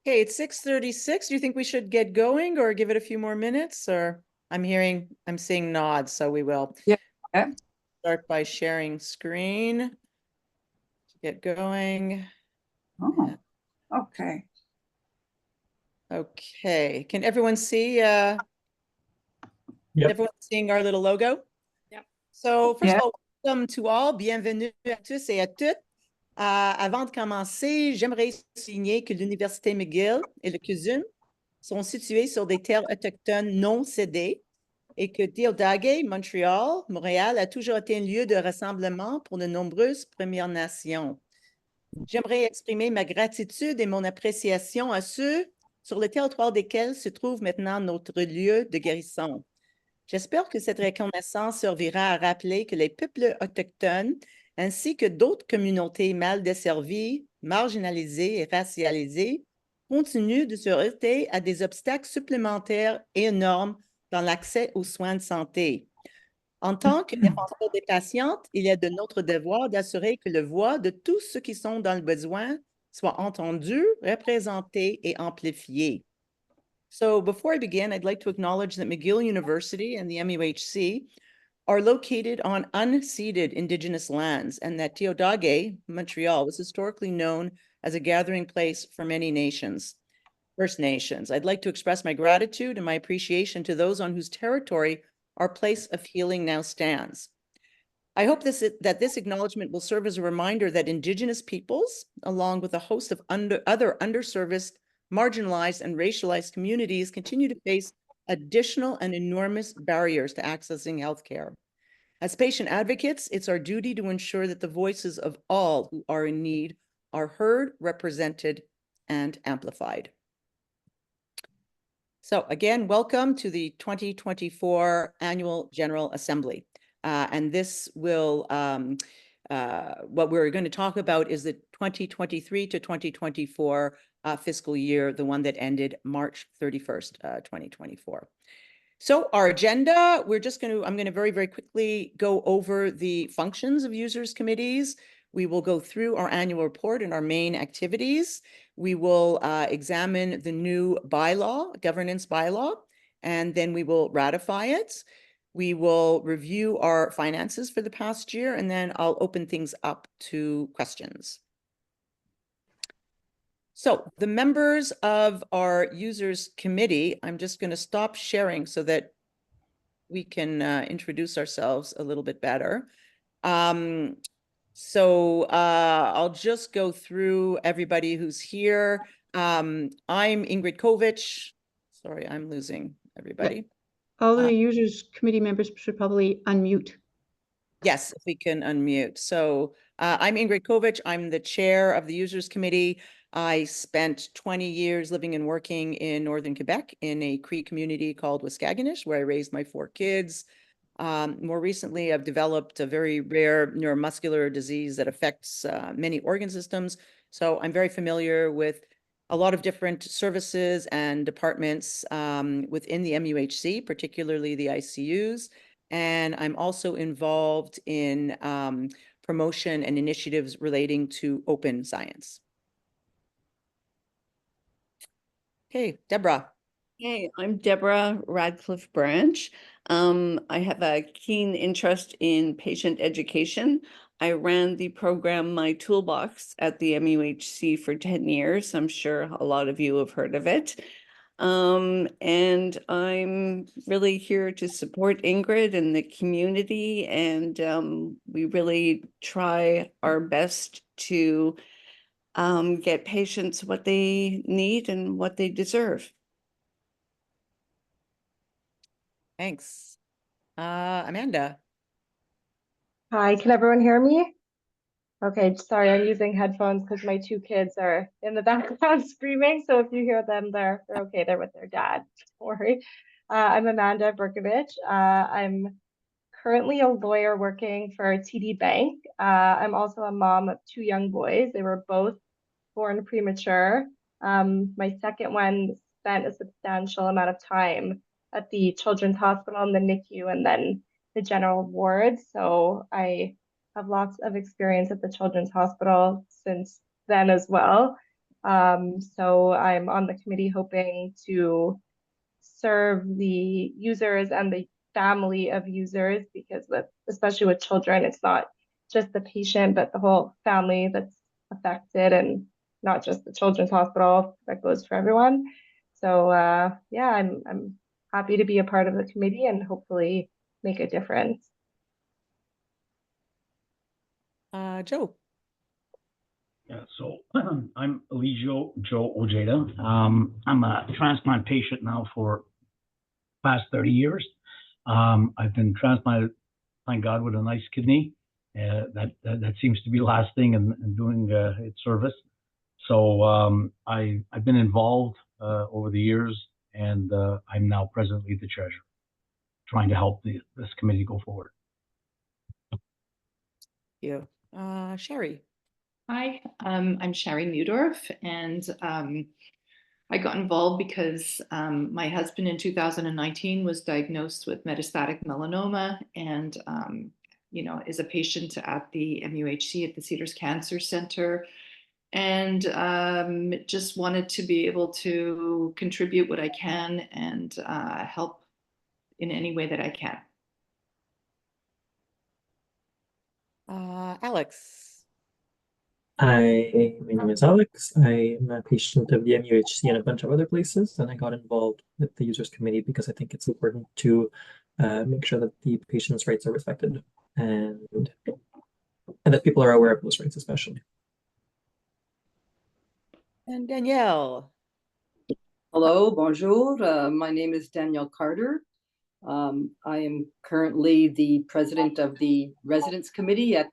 Okay, it's 6:36. Do you think we should get going or give it a few more minutes? Or I'm seeing nods, so we will. Yeah. Start by sharing screen to get going. Oh, okay. Okay, can everyone see? Yep. Everyone seeing our little logo? Yep. So first Yeah. of all, welcome to all. Bienvenue à tous et à toutes. Avant de commencer, j'aimerais souligner que l'Université McGill et le CUSM sont situés sur des terres autochtones non cédées et que Tiohtià:ke, Montréal a toujours été un lieu de rassemblement pour de nombreuses Premières Nations. J'aimerais exprimer ma gratitude et mon appréciation à ceux sur le territoire desquels se trouve maintenant notre lieu de guérison. J'espère que cette reconnaissance servira à rappeler que les peuples autochtones, ainsi que d'autres communautés mal desservies, marginalisées et racialisées, continuent de se heurter à des obstacles supplémentaires et énormes dans l'accès aux soins de santé. En tant que défenseur des patientes, il est de notre devoir d'assurer que la voix de tous ceux qui sont dans le besoin soit entendue, représentée et amplifiée. So before I begin, I'd like to acknowledge that McGill University and the MUHC are located on unceded Indigenous lands and that Tiohtià:ke, Montreal, was historically known as a gathering place for many nations, First Nations. I'd like to express my gratitude and my appreciation to those on whose territory our place of healing now stands. I hope that this acknowledgement will serve as a reminder that Indigenous peoples, along with a host of other underserviced, marginalized, and racialized communities, continue to face additional and enormous barriers to accessing healthcare. As patient advocates, it's our duty to ensure that the voices of all who are in need are heard, represented, and amplified. So again, welcome to the 2024 Annual General Assembly. And this will, what we're going to talk about is the 2023 to 2024 fiscal year, the one that ended March 31st, 2024. So our agenda, I'm going to very, very quickly go over the functions of users committees. We will go through our annual report and our main activities. We will examine the new governance bylaw, and then we will ratify it. We will review our finances for the past year, and then I'll open things up to questions. So the members of our users committee, I'm just going to stop sharing so that we can introduce ourselves a little bit better. So I'll just go through everybody who's here. I'm Ingrid Kovich. Sorry, I'm losing everybody. Yeah. All the users committee members should probably unmute. Yes, if we can unmute. So I'm Ingrid Kovich. I'm the chair of the users committee. I spent 20 years living and working in Northern Quebec in a Cree community called Waskaganish, where I raised my 4 kids. More recently, I've developed a very rare neuromuscular disease that affects many organ systems. So I'm very familiar with a lot of different services and departments within the MUHC, particularly the ICUs. And I'm also involved in promotion and initiatives relating to open science. Okay, Deborah. Hey, I'm Deborah Radcliffe Branch. I have a keen interest in patient education. I ran the program My Toolbox at the MUHC for 10 years. I'm sure a lot of you have heard of it. And I'm really here to support Ingrid and the community. And we really try our best to get patients what they need and what they deserve. Thanks. Amanda. Hi, can everyone hear me? Okay, sorry, I'm using headphones because my 2 kids are in the background screaming. So if you hear them, they're okay. They're with their dad. Don't worry. I'm Amanda Berkovich. I'm currently a lawyer working for TD Bank. I'm also a mom of 2 young boys. They were both born premature. My second one spent a substantial amount of time at the Children's Hospital and the NICU and then the general ward. So I have lots of experience at the Children's Hospital since then as well. So I'm on the committee hoping to serve the users and the family of users, because especially with children, it's not just the patient, but the whole family that's affected, and not just the children's hospital, that goes for everyone. So yeah, I'm happy to be a part of the committee and hopefully make a difference. Joe. Yeah, so I'm Eligio Joe Ojeda. I'm a transplant patient now for past 30 years. I've been transplanted, thank God, with a nice kidney that seems to be lasting and doing its service. So I've been involved over the years, and I'm now presently the treasurer, trying to help this committee go forward. You. Sherry. Hi, I'm Sherry Mudorf, and I got involved because my husband in 2019 was diagnosed with metastatic melanoma, and is a patient at the MUHC at the Cedars Cancer Center, and just wanted to be able to contribute what I can and help in any way that I can. Alex. Hi, my name is Alex. I'm a patient of the MUHC and a bunch of other places, and I got involved with the users committee because I think it's important to make sure that the patient's rights are respected and that people are aware of those rights, especially. And Danielle. Hello, bonjour. My name is Danielle Carter. I am currently the president of the residence committee at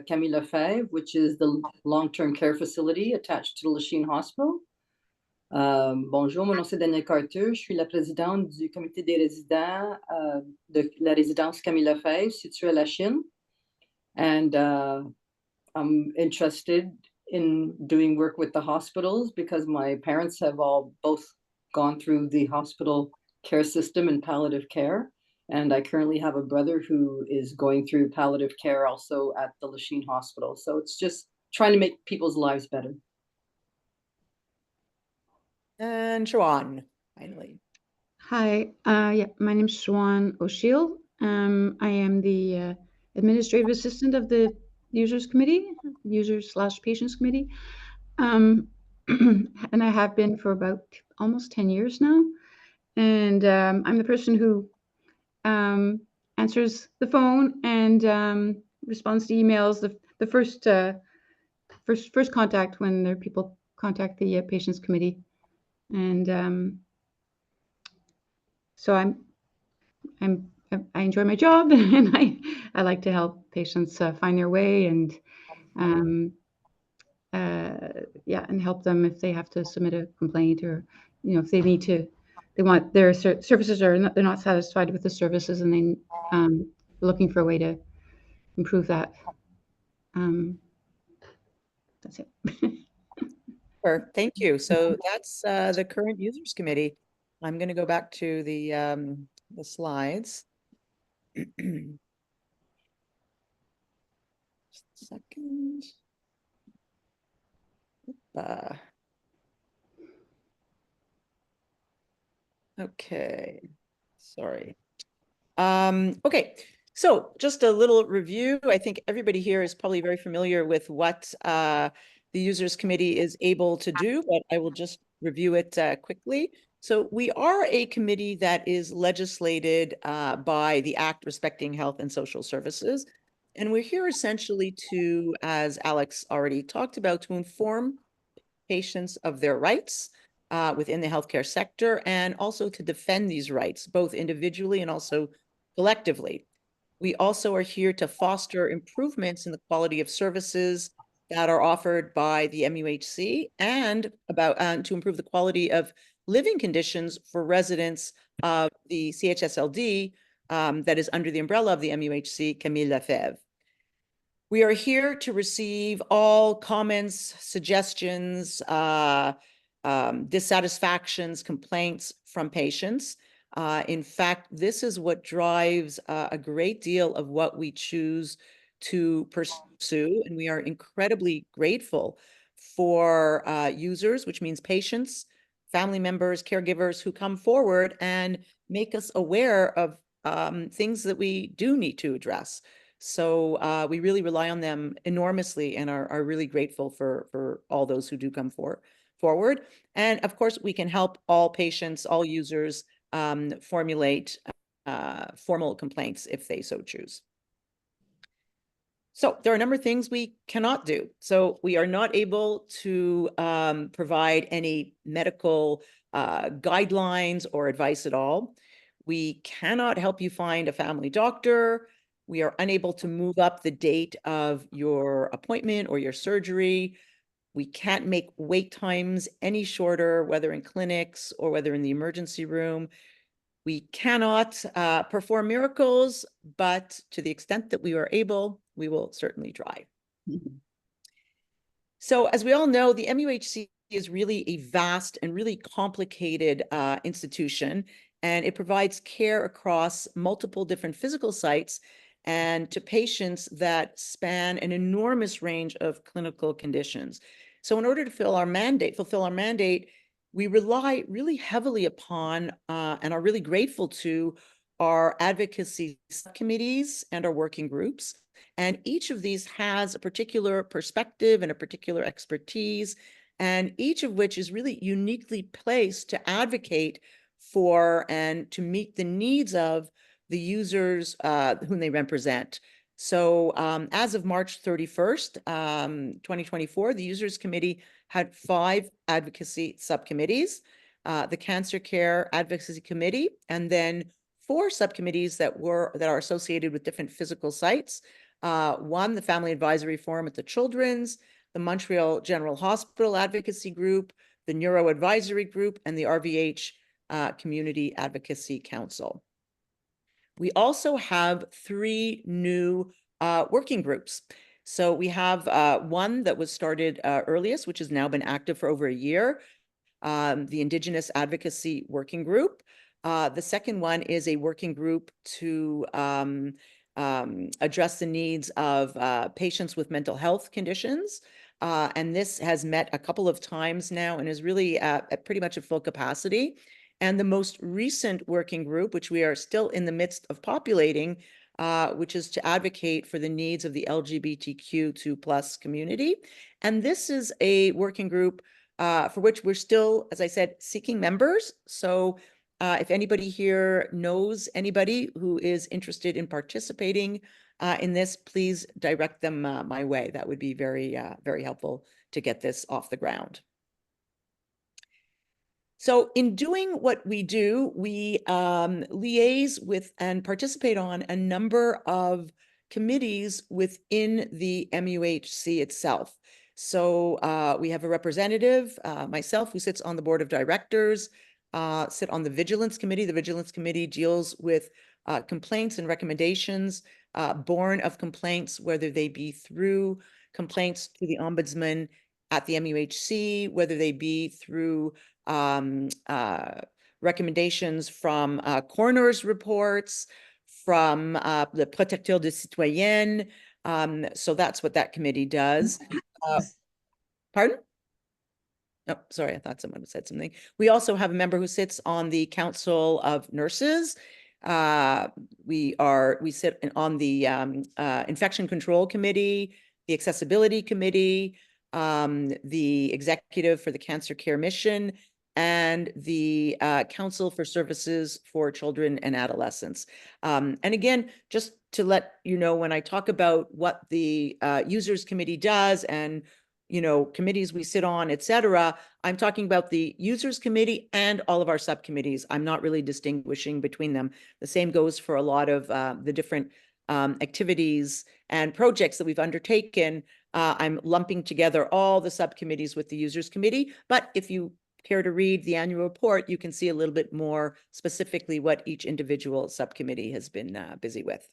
Camille Lefebvre, which is the long-term care facility attached to the Lachine Hospital. Bonjour, mon nom c'est Danielle Carter. Je suis la présidente du comité des résidents de la résidence Camille Lefebvre, située à Lachine. And I'm interested in doing work with the hospitals because my parents have both gone through the hospital care system and palliative care. And I currently have a brother who is going through palliative care also at the Lachine Hospital. So it's just trying to make people's lives better. And Siobhan, finally. Hi, yeah, my name is Siobhan O'Shiel. I am the administrative assistant of the users committee, users/patients committee. And I have been for about almost 10 years now. And I'm the person who answers the phone and responds to emails. The first contact when there are people contact the patients committee, and so I enjoy my job, and I like to help patients find their way, and yeah, and help them if they have to submit a complaint, or if they want their services, or they're not satisfied with the services, and they looking for a way to improve that. That's it. Sure, thank you. So that's the current users committee. I'm going to go back to the slides. Just a second. Okay, sorry. Okay, so just a little review. I think everybody here is probably very familiar with what the users committee is able to do, but I will just review it quickly. So we are a committee that is legislated by the Act Respecting Health and Social Services. And we're here essentially to, as Alex already talked about, to inform patients of their rights within the healthcare sector, and also to defend these rights, both individually and also collectively. We also are here to foster improvements in the quality of services that are offered by the MUHC, and to improve the quality of living conditions for residents of the CHSLD that is under the umbrella of the MUHC Camille Lefebvre. We are here to receive all comments, suggestions, dissatisfactions, complaints from patients. In fact, this is what drives a great deal of what we choose to pursue, and we are incredibly grateful for users, which means patients, family members, caregivers who come forward and make us aware of things that we do need to address. So we really rely on them enormously and are really grateful for all those who do come forward. And of course, we can help all patients, all users formulate formal complaints if they so choose. So there are a number of things we cannot do. So we are not able to provide any medical guidelines or advice at all. We cannot help you find a family doctor. We are unable to move up the date of your appointment or your surgery. We can't make wait times any shorter, whether in clinics or whether in the emergency room. We cannot perform miracles, but to the extent that we are able, we will certainly try. So as we all know, the MUHC is really a vast and really complicated institution, and it provides care across multiple different physical sites and to patients that span an enormous range of clinical conditions. So in order to fulfill our mandate, we rely really heavily upon and are really grateful to our advocacy subcommittees and our working groups. And each of these has a particular perspective and a particular expertise, and each of which is really uniquely placed to advocate for and to meet the needs of the users whom they represent. So as of March 31st, 2024, the Users Committee had 5 advocacy subcommittees, the Cancer Care Advocacy Committee, and then 4 subcommittees that are associated with different physical sites. One, the Family Advisory Forum at the Children's, the Montreal General Hospital Advocacy Group, the Neuro Advisory Group, and the RVH Community Advocacy Council. We also have 3 new working groups. So we have one that was started earliest, which has now been active for over a year, the Indigenous Advocacy Working Group. The second one is a working group to address the needs of patients with mental health conditions. And this has met a couple of times now and is really at pretty much at full capacity. And the most recent working group, which we are still in the midst of populating, which is to advocate for the needs of the LGBTQ2+ community. And this is a working group for which we're still, as I said, seeking members. So if anybody here knows anybody who is interested in participating in this, please direct them my way. That would be very, very helpful to get this off the ground. So in doing what we do, we liaise with and participate on a number of committees within the MUHC itself. So we have a representative, myself, who sits on the board of directors, sit on the Vigilance Committee. The Vigilance Committee deals with complaints and recommendations born of complaints, whether they be through complaints to the Ombudsman at the MUHC, whether they be through recommendations from coroner's reports, from the Protecteur des Citoyennes. So that's what that committee does. Pardon? Oh, sorry, I thought someone said something. We also have a member who sits on the Council of Nurses. We sit on the Infection Control Committee, the Accessibility Committee, the Executive for the Cancer Care Mission, and the Council for Services for Children and Adolescents. And again, just to let you know, when I talk about what the Users Committee does and committees we sit on, etc., I'm talking about the Users Committee and all of our subcommittees. I'm not really distinguishing between them. The same goes for a lot of the different activities and projects that we've undertaken. I'm lumping together all the subcommittees with the Users Committee, but if you care to read the annual report, you can see a little bit more specifically what each individual subcommittee has been busy with.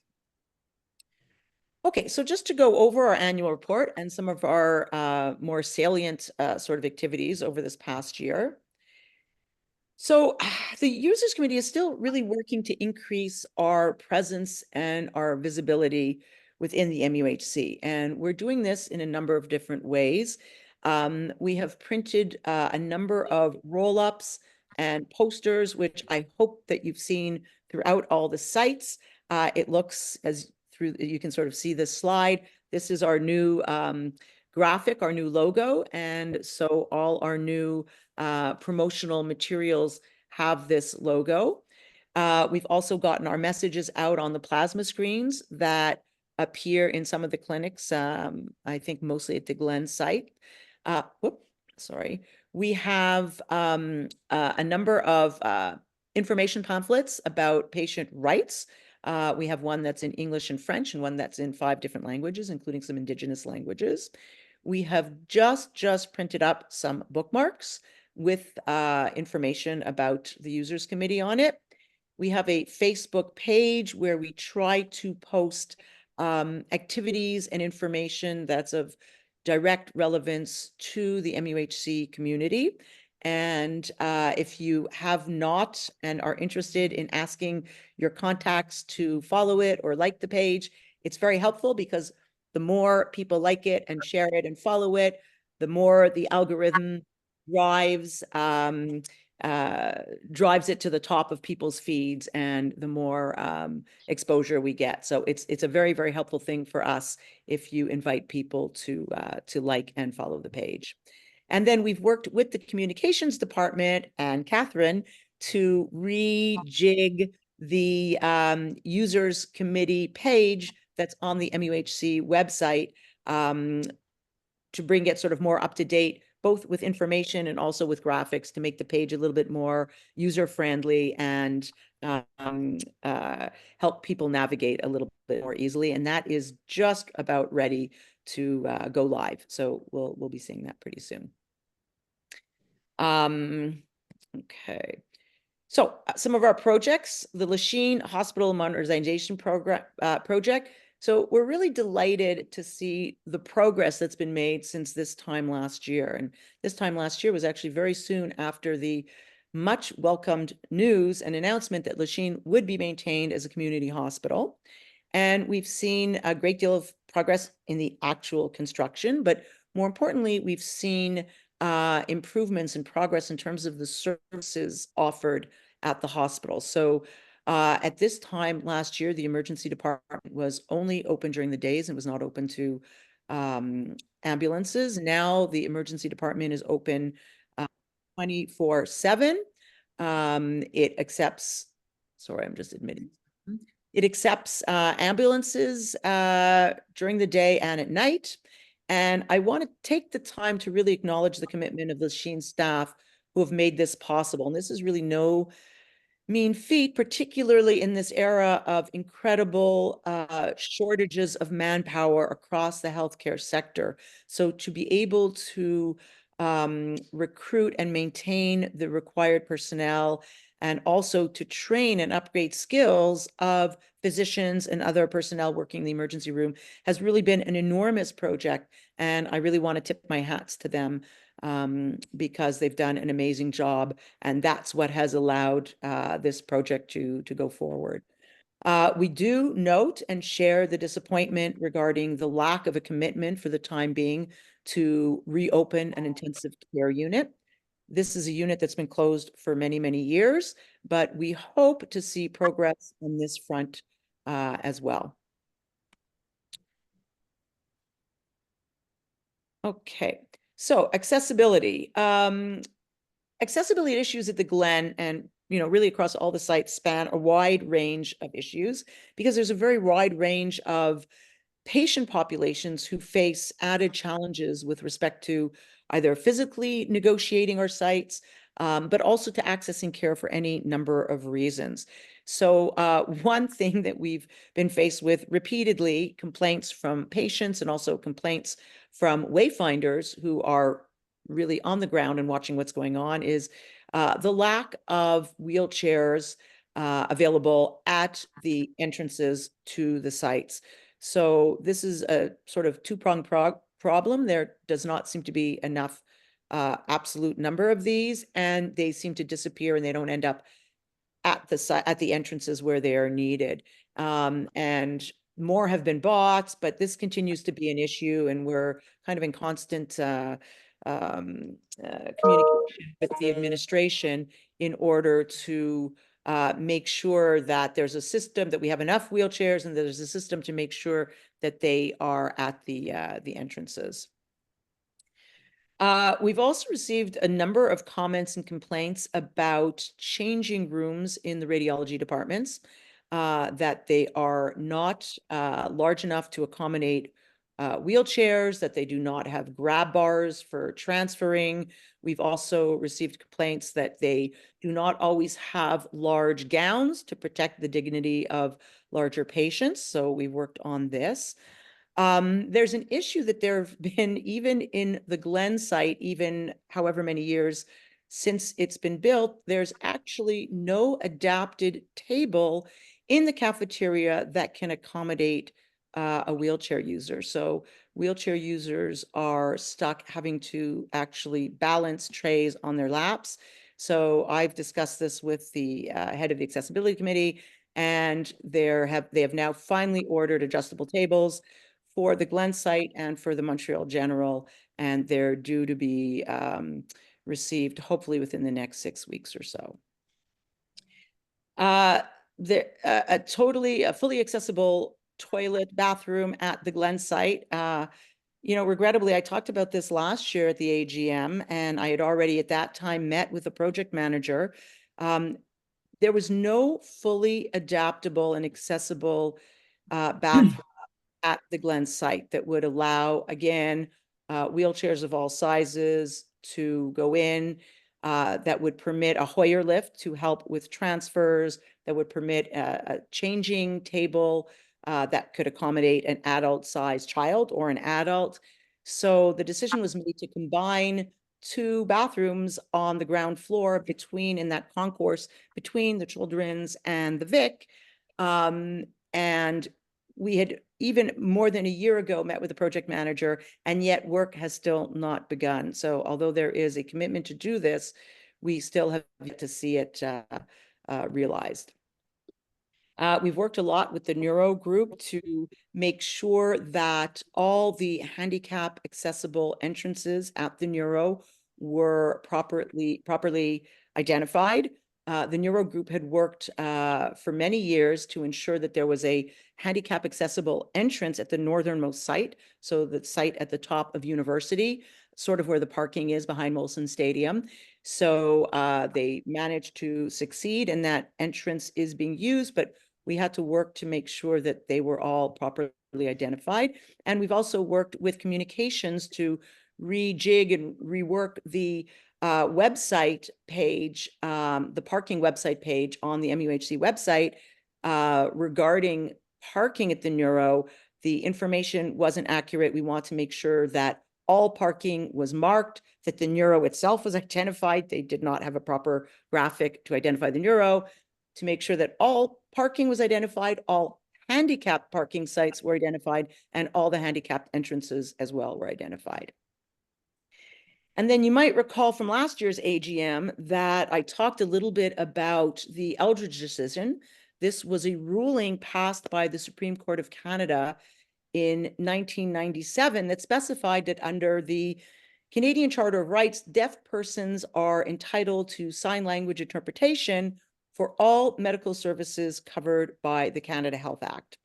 Okay, so just to go over our annual report and some of our more salient sort of activities over this past year. So the Users Committee is still really working to increase our presence and our visibility within the MUHC. And we're doing this in a number of different ways. We have printed a number of roll-ups and posters, which I hope that you've seen throughout all the sites. It looks you can sort of see this slide. This is our new graphic, our new logo. And so all our new promotional materials have this logo. We've also gotten our messages out on the plasma screens that appear in some of the clinics, I think mostly at the Glen site. Sorry. We have a number of information pamphlets about patient rights. We have one that's in English and French and one that's in 5 different languages, including some Indigenous languages. We have just printed up some bookmarks with information about the Users Committee on it. We have a Facebook page where we try to post activities and information that's of direct relevance to the MUHC community. And if you have not and are interested in asking your contacts to follow it or like the page, it's very helpful because the more people like it and share it and follow it, the more the algorithm drives it to the top of people's feeds, and the more exposure we get. So it's a very, very helpful thing for us if you invite people to like and follow the page. And then we've worked with the communications department and Catherine to rejig the Users Committee page that's on the MUHC website to bring it sort of more up to date, both with information and also with graphics, to make the page a little bit more user-friendly and help people navigate a little bit more easily. And that is just about ready to go live. So we'll be seeing that pretty soon. Okay. So some of our projects, the Lachine Hospital Modernization project. So we're really delighted to see the progress that's been made since this time last year. And this time last year was actually very soon after the much welcomed news and announcement that Lachine would be maintained as a community hospital. And we've seen a great deal of progress in the actual construction, but more importantly, we've seen improvements and progress in terms of the services offered at the hospital. So at this time last year, the emergency department was only open during the days and was not open to ambulances. Now the emergency department is open 24/7. It accepts, sorry, I'm just admitting. It accepts ambulances during the day and at night. And I want to take the time to really acknowledge the commitment of the Lachine staff who have made this possible. And this is really no mean feat, particularly in this era of incredible shortages of manpower across the healthcare sector. So to be able to recruit and maintain the required personnel, and also to train and upgrade skills of physicians and other personnel working in the emergency room, has really been an enormous project. And I really want to tip my hats to them because they've done an amazing job. And that's what has allowed this project to go forward. We do note and share the disappointment regarding the lack of a commitment for the time being to reopen an intensive care unit. This is a unit that's been closed for many, many years, but we hope to see progress on this front as well. Okay, so accessibility. Accessibility issues at the Glen and really across all the sites span a wide range of issues, because there's a very wide range of patient populations who face added challenges with respect to either physically negotiating our sites, but also to accessing care for any number of reasons. So one thing that we've been faced with repeatedly, complaints from patients and also complaints from wayfinders who are really on the ground and watching what's going on, is the lack of wheelchairs available at the entrances to the sites. So this is a sort of two-pronged problem. There does not seem to be enough absolute number of these, and they seem to disappear and they don't end up at the entrances where they are needed. And more have been bought, but this continues to be an issue, and we're kind of in constant communication with the administration in order to make sure that there's a system, that we have enough wheelchairs, and there's a system to make sure that they are at the entrances. We've also received a number of comments and complaints about changing rooms in the radiology departments, that they are not large enough to accommodate wheelchairs, that they do not have grab bars for transferring. We've also received complaints that they do not always have large gowns to protect the dignity of larger patients. So we've worked on this. There's an issue that there have been, even in the Glen site, even however many years since it's been built, there's actually no adapted table in the cafeteria that can accommodate a wheelchair user. So wheelchair users are stuck having to actually balance trays on their laps. So I've discussed this with the head of the accessibility committee, and they have now finally ordered adjustable tables for the Glen site and for the Montreal General, and they're due to be received hopefully within the next 6 weeks or so. A fully accessible toilet, bathroom at the Glen site. Regrettably, I talked about this last year at the AGM, and I had already at that time met with the project manager. There was no fully adaptable and accessible bathroom at the Glen site that would allow, again, wheelchairs of all sizes to go in, that would permit a Hoyer lift to help with transfers, that would permit a changing table that could accommodate an adult-sized child or an adult. So the decision was made to combine 2 bathrooms on the ground floor in that concourse between the children's and the Vic. And we had even more than a year ago met with the project manager, and yet work has still not begun. So although there is a commitment to do this, we still have yet to see it realized. We've worked a lot with the neuro group to make sure that all the handicap accessible entrances at the neuro were properly identified. The neuro group had worked for many years to ensure that there was a handicap accessible entrance at the northernmost site. So the site at the top of University, sort of where the parking is behind Molson Stadium. So they managed to succeed, and that entrance is being used, but we had to work to make sure that they were all properly identified. And we've also worked with communications to rejig and rework the website page, the parking website page on the MUHC website regarding parking at the neuro. The information wasn't accurate. We want to make sure that all parking was marked, that the neuro itself was identified. They did not have a proper graphic to identify the neuro, to make sure that all parking was identified, all handicapped parking sites were identified, and all the handicapped entrances as well were identified. And then you might recall from last year's AGM that I talked a little bit about the Eldridge decision. This was a ruling passed by the Supreme Court of Canada in 1997 that specified that under the Canadian Charter of Rights, deaf persons are entitled to sign language interpretation for all medical services covered by the Canada Health Act.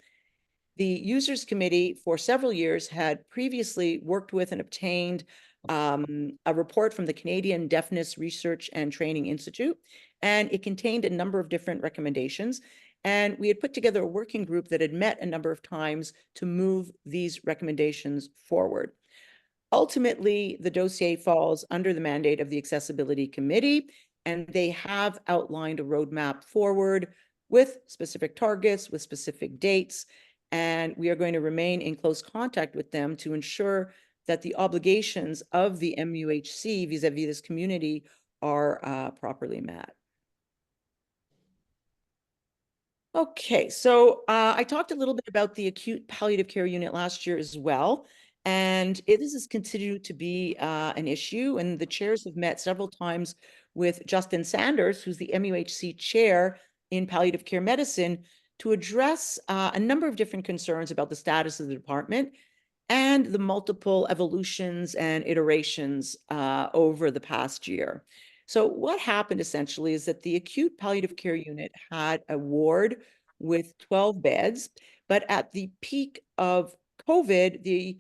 The Users Committee for several years had previously worked with and obtained a report from the Canadian Deafness Research and Training Institute, and it contained a number of different recommendations. And we had put together a working group that had met a number of times to move these recommendations forward. Ultimately, the dossier falls under the mandate of the Accessibility Committee, and they have outlined a roadmap forward with specific targets, with specific dates, and we are going to remain in close contact with them to ensure that the obligations of the MUHC vis-a-vis this community are properly met. Okay, so I talked a little bit about the acute palliative care unit last year as well, and this has continued to be an issue, and the chairs have met several times with Justin Sanders, who's the MUHC chair in palliative care medicine, to address a number of different concerns about the status of the department and the multiple evolutions and iterations over the past year. So what happened essentially is that the acute palliative care unit had a ward with 12 beds, but at the peak of COVID, the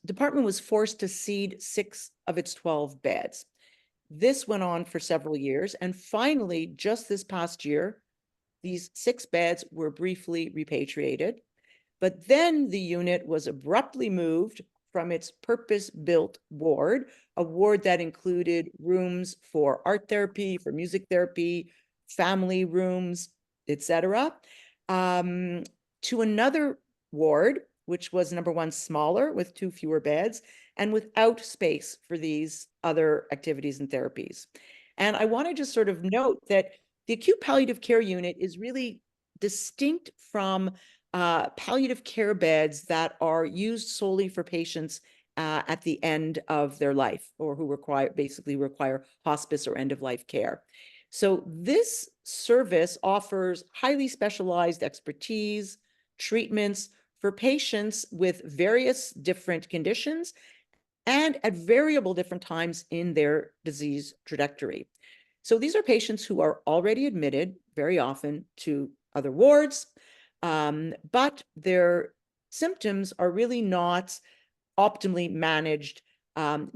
department was forced to cede 6 of its 12 beds. This went on for several years, and finally, just this past year, these 6 beds were briefly repatriated. But then the unit was abruptly moved from its purpose-built ward, a ward that included rooms for art therapy, for music therapy, family rooms, etc., to another ward, which was number 1, smaller, with 2 fewer beds, and without space for these other activities and therapies. And I want to just sort of note that the acute palliative care unit is really distinct from palliative care beds that are used solely for patients at the end of their life, or who basically require hospice or end-of-life care. So this service offers highly specialized expertise, treatments for patients with various different conditions and at variable different times in their disease trajectory. So these are patients who are already admitted very often to other wards, but their symptoms are really not optimally managed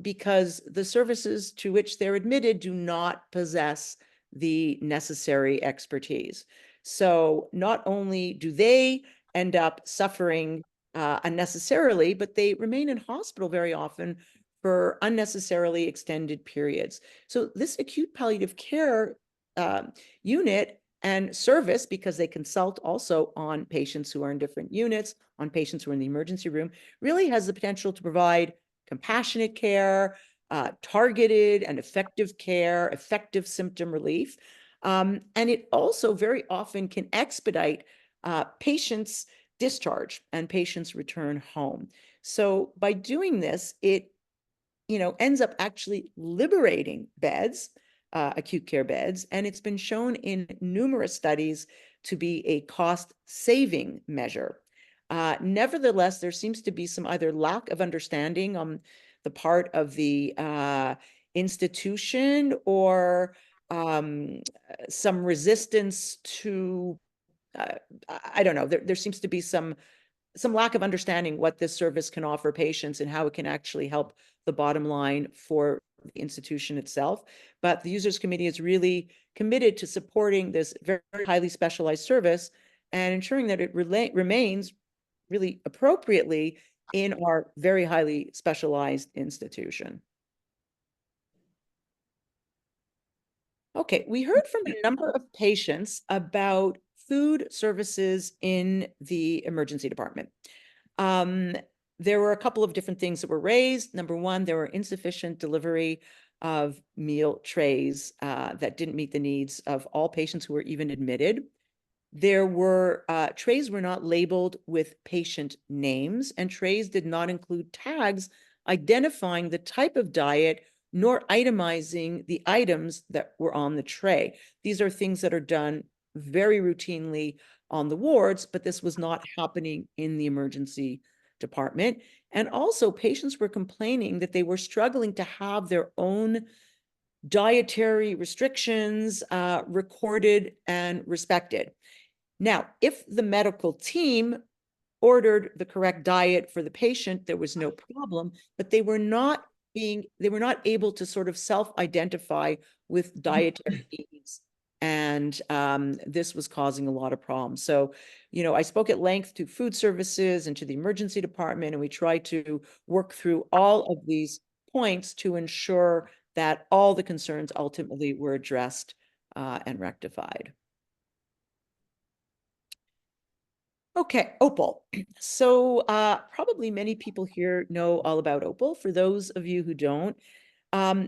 because the services to which they're admitted do not possess the necessary expertise. So not only do they end up suffering unnecessarily, but they remain in hospital very often for unnecessarily extended periods. So this acute palliative care unit and service, because they consult also on patients who are in different units, on patients who are in the emergency room, really has the potential to provide compassionate care, targeted and effective care, effective symptom relief. And it also very often can expedite patients' discharge and patients' return home. So by doing this, it ends up actually liberating beds, acute care beds, and it's been shown in numerous studies to be a cost-saving measure. Nevertheless, there seems to be some either lack of understanding on the part of the institution or some resistance to, I don't know, there seems to be some lack of understanding what this service can offer patients and how it can actually help the bottom line for the institution itself. But the Users Committee is really committed to supporting this very highly specialized service and ensuring that it remains really appropriately in our very highly specialized institution. Okay, we heard from a number of patients about food services in the emergency department. There were a couple of different things that were raised. Number 1, there were insufficient delivery of meal trays that didn't meet the needs of all patients who were even admitted. There were trays were not labeled with patient names, and trays did not include tags identifying the type of diet nor itemizing the items that were on the tray. These are things that are done very routinely on the wards, but this was not happening in the emergency department. And also, patients were complaining that they were struggling to have their own dietary restrictions recorded and respected. Now, if the medical team ordered the correct diet for the patient, there was no problem, but they were not able to sort of self-identify with dietary needs. And this was causing a lot of problems. So, I spoke at length to food services and to the emergency department, and we tried to work through all of these points to ensure that all the concerns ultimately were addressed and rectified. Okay, OPAL. So probably many people here know all about OPAL. For those of you who don't,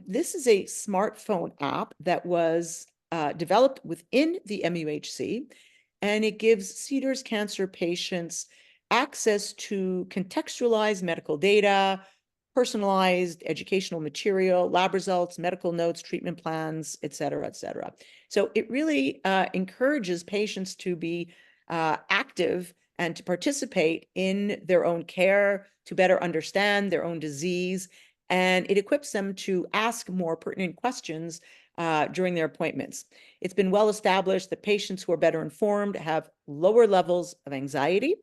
this is a smartphone app that was developed within the MUHC, and it gives Cedars cancer patients access to contextualized medical data, personalized educational material, lab results, medical notes, treatment plans, et cetera, et cetera. So it really encourages patients to be active and to participate in their own care, to better understand their own disease, and it equips them to ask more pertinent questions during their appointments. It's been well established that patients who are better informed have lower levels of anxiety,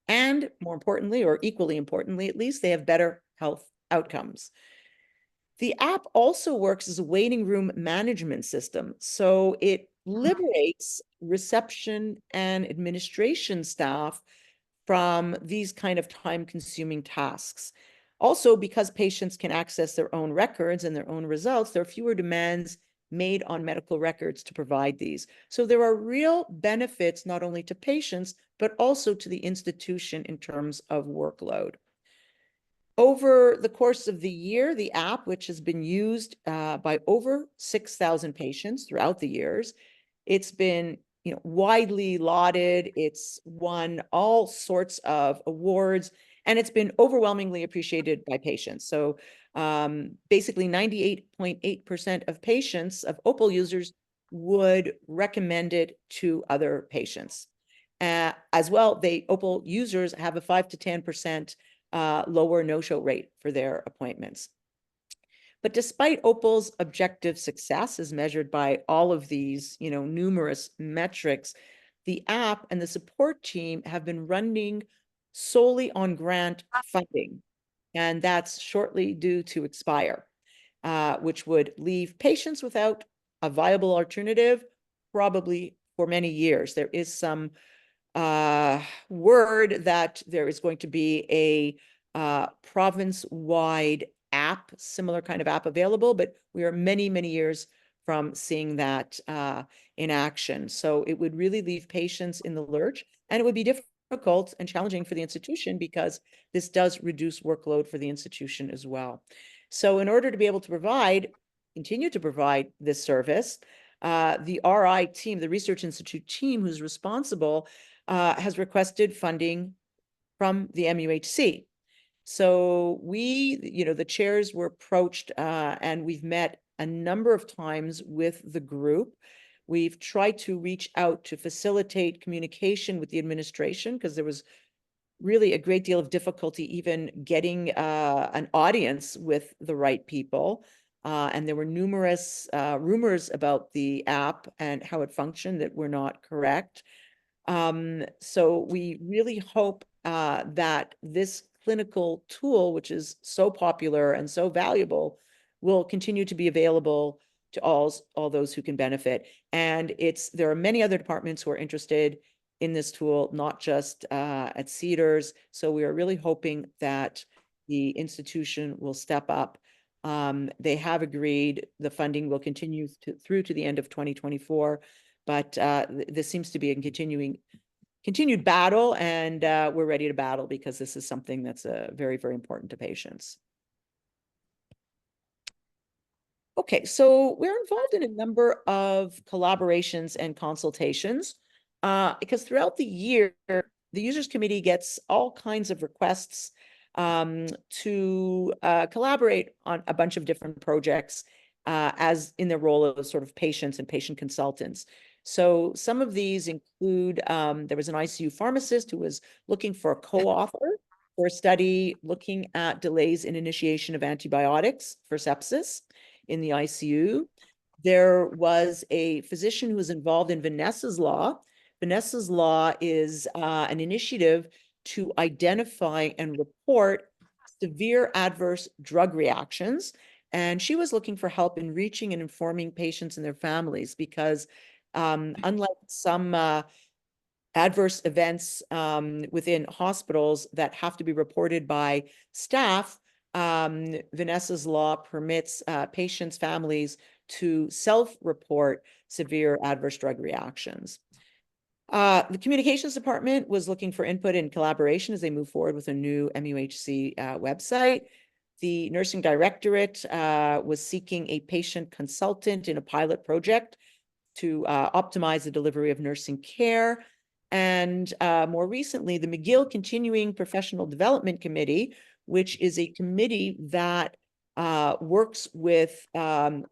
and more importantly, or equally importantly, at least, they have better health outcomes. The app also works as a waiting room management system, so it liberates reception and administration staff from these kind of time-consuming tasks. Also, because patients can access their own records and their own results, there are fewer demands made on medical records to provide these. So there are real benefits not only to patients, but also to the institution in terms of workload. Over the course of the year, the app, which has been used by over 6,000 patients throughout the years, it's been widely lauded. It's won all sorts of awards, and it's been overwhelmingly appreciated by patients. So basically 98.8% of patients, of Opal users, would recommend it to other patients. As well, Opal users have a 5 to 10% lower no-show rate for their appointments. But despite Opal's objective success as measured by all of these, numerous metrics, the app and the support team have been running solely on grant funding, and that's shortly due to expire, which would leave patients without a viable alternative probably for many years. There is some word that there is going to be a province-wide app, similar kind of app available, but we are many, many years from seeing that in action. So it would really leave patients in the lurch, and it would be difficult and challenging for the institution because this does reduce workload for the institution as well. So in order to be able to continue to provide this service, the RI team, the Research Institute team who's responsible, has requested funding from the MUHC. So we, the chairs were approached and we've met a number of times with the group. We've tried to reach out to facilitate communication with the administration because there was really a great deal of difficulty even getting an audience with the right people. And there were numerous rumors about the app and how it functioned that were not correct. So we really hope that this clinical tool, which is so popular and so valuable, will continue to be available to all those who can benefit. And there are many other departments who are interested in this tool, not just at Cedars. So we are really hoping that the institution will step up. They have agreed the funding will continue through to the end of 2024, but this seems to be a continued battle, and we're ready to battle because this is something that's very, very important to patients. Okay, so we're involved in a number of collaborations and consultations because throughout the year, the Users Committee gets all kinds of requests to collaborate on a bunch of different projects as in their role as sort of patients and patient consultants. So some of these include, there was an ICU pharmacist who was looking for a co-author for a study looking at delays in initiation of antibiotics for sepsis in the ICU. There was a physician who was involved in Vanessa's Law. Vanessa's Law is an initiative to identify and report severe adverse drug reactions. And she was looking for help in reaching and informing patients and their families because unlike some adverse events within hospitals that have to be reported by staff, Vanessa's Law permits patients' families to self-report severe adverse drug reactions. The communications department was looking for input and collaboration as they move forward with a new MUHC website. The nursing directorate was seeking a patient consultant in a pilot project to optimize the delivery of nursing care. And more recently, the McGill Continuing Professional Development Committee, which is a committee that works with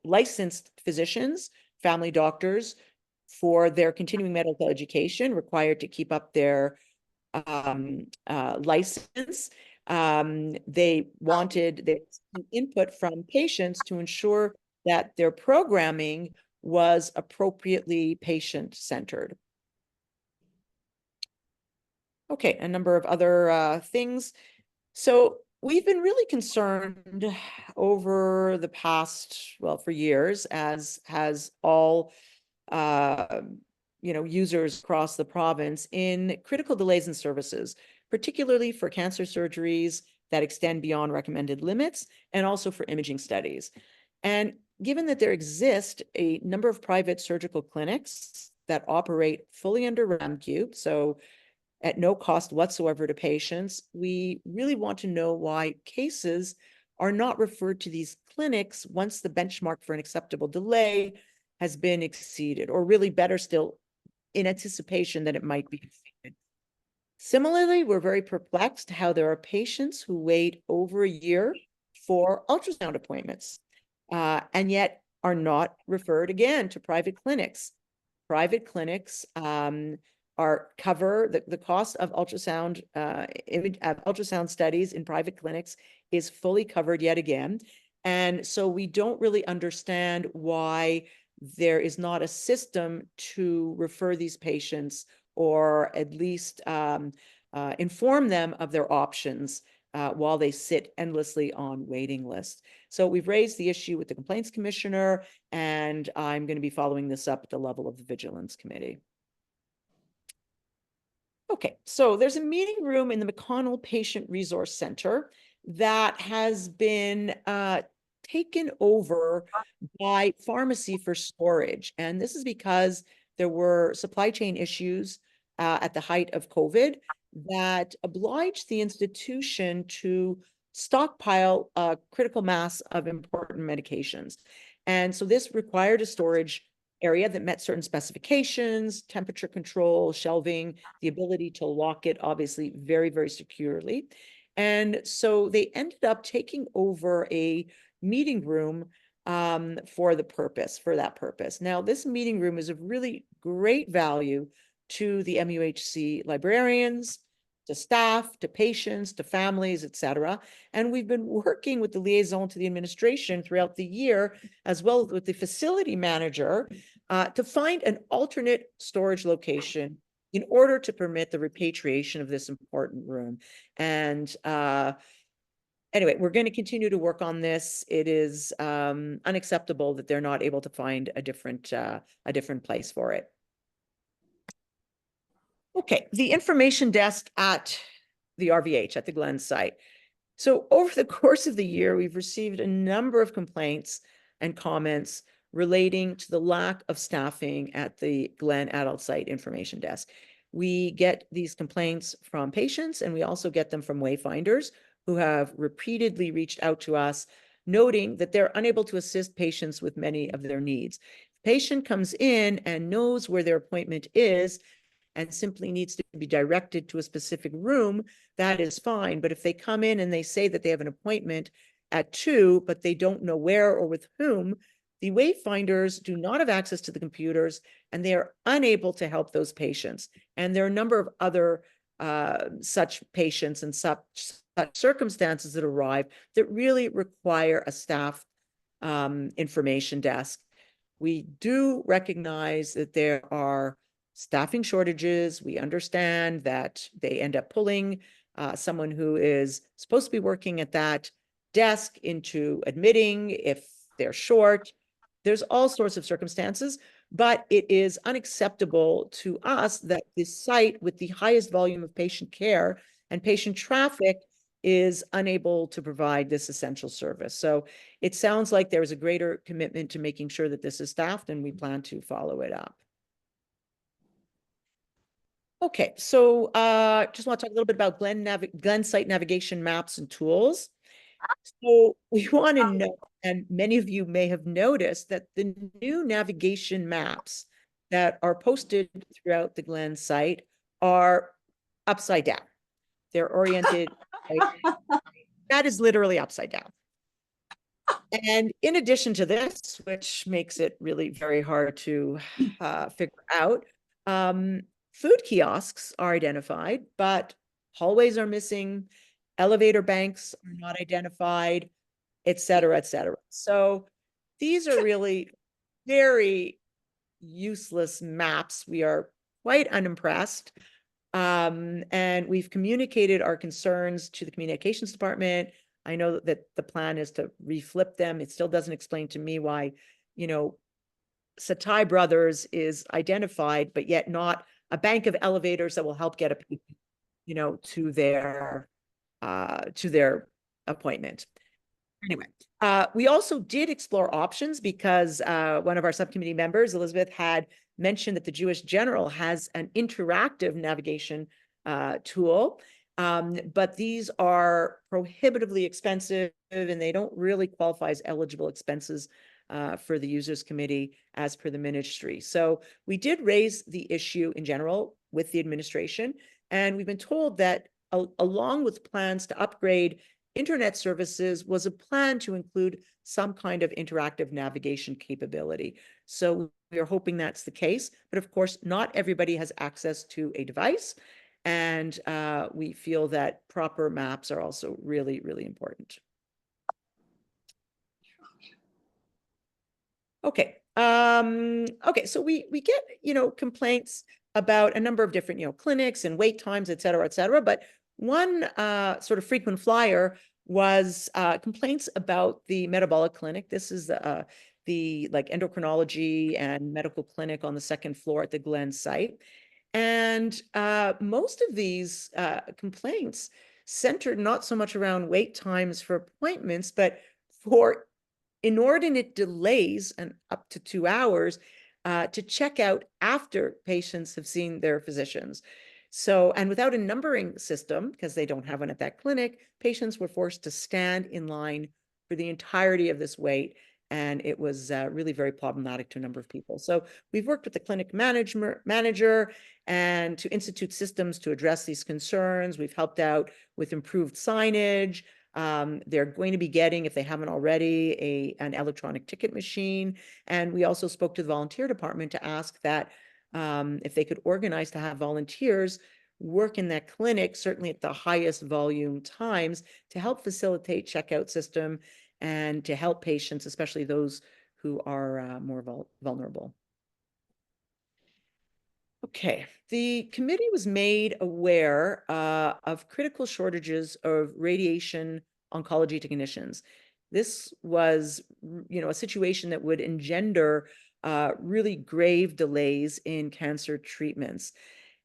licensed physicians, family doctors, for their continuing medical education required to keep up their license. They wanted input from patients to ensure that their programming was appropriately patient-centered. Okay, a number of other things. So we've been really concerned over the past, well, for years, as has all users across the province, in critical delays in services, particularly for cancer surgeries that extend beyond recommended limits, and also for imaging studies. And given that there exist a number of private surgical clinics that operate fully under RAMQ, so at no cost whatsoever to patients, we really want to know why cases are not referred to these clinics once the benchmark for an acceptable delay has been exceeded, or really better still, in anticipation that it might be exceeded. Similarly, we're very perplexed how there are patients who wait over a year for ultrasound appointments, and yet are not referred again to private clinics. Private clinics cover the cost of ultrasound ultrasound studies in private clinics is fully covered yet again. And so we don't really understand why there is not a system to refer these patients, or at least inform them of their options while they sit endlessly on waiting lists. So we've raised the issue with the Complaints Commissioner, and I'm going to be following this up at the level of the Vigilance Committee. Okay, so there's a meeting room in the McConnell Patient Resource Center that has been taken over by pharmacy for storage. And this is because there were supply chain issues at the height of COVID that obliged the institution to stockpile a critical mass of important medications. And so this required a storage area that met certain specifications, temperature control, shelving, the ability to lock it, obviously, very, very securely. And so they ended up taking over a meeting room for that purpose. Now, this meeting room is of really great value to the MUHC librarians, to staff, to patients, to families, etc. And we've been working with the liaison to the administration throughout the year, as well as with the facility manager, to find an alternate storage location in order to permit the repatriation of this important room. And anyway, we're going to continue to work on this. It is unacceptable that they're not able to find a different place for it. Okay, the information desk at the RVH, at the Glen site. So over the course of the year, we've received a number of complaints and comments relating to the lack of staffing at the Glen Adult Site Information Desk. We get these complaints from patients, and we also get them from wayfinders who have repeatedly reached out to us, noting that they're unable to assist patients with many of their needs. The patient comes in and knows where their appointment is and simply needs to be directed to a specific room, that is fine. But if they come in and they say that they have an appointment at 2, but they don't know where or with whom, the wayfinders do not have access to the computers, and they are unable to help those patients. And there are a number of other such patients and such circumstances that arrive that really require a staff information desk. We do recognize that there are staffing shortages. We understand that they end up pulling someone who is supposed to be working at that desk into admitting if they're short. There's all sorts of circumstances, but it is unacceptable to us that this site with the highest volume of patient care and patient traffic is unable to provide this essential service. So it sounds like there is a greater commitment to making sure that this is staffed, and we plan to follow it up. Okay, so just want to talk a little bit about Glen site navigation maps and tools. So we want to know, and many of you may have noticed, that the new navigation maps that are posted throughout the Glen site are upside down. They're oriented, that is literally upside down. And in addition to this, which makes it really very hard to figure out, Food kiosks are identified, but hallways are missing, elevator banks are not identified, et cetera, et cetera. So these are really very useless maps. We are quite unimpressed. And we've communicated our concerns to the communications department. I know that the plan is to reflip them. It still doesn't explain to me why, you know, Satai Brothers is identified, but yet not a bank of elevators that will help get a patient, you know, to their appointment. Anyway, we also did explore options because one of our subcommittee members, Elizabeth, had mentioned that the Jewish General has an interactive navigation tool, but these are prohibitively expensive and they don't really qualify as eligible expenses for the Users Committee as per the ministry. So we did raise the issue in general with the administration, and we've been told that along with plans to upgrade internet services was a plan to include some kind of interactive navigation capability. So we are hoping that's the case, but of course, not everybody has access to a device. And we feel that proper maps are also really, really important. Okay. Okay. So we get, you know, complaints about a number of different, you know, clinics and wait times, et cetera, but one sort of frequent flyer was complaints about the metabolic clinic. This is the like endocrinology and medical clinic on the second floor at the Glen site. And most of these complaints centered not so much around wait times for appointments, but for inordinate delays and up to 2 hours to check out after patients have seen their physicians. So, and without a numbering system, because they don't have one at that clinic, patients were forced to stand in line for the entirety of this wait. And it was really very problematic to a number of people. So we've worked with the clinic manager and to institute systems to address these concerns. We've helped out with improved signage. They're going to be getting, if they haven't already, an electronic ticket machine. And we also spoke to the volunteer department to ask that if they could organize to have volunteers work in that clinic, certainly at the highest volume times, to help facilitate checkout system and to help patients, especially those who are more vulnerable. Okay, the committee was made aware of critical shortages of radiation oncology technicians. This was, you know, a situation that would engender really grave delays in cancer treatments.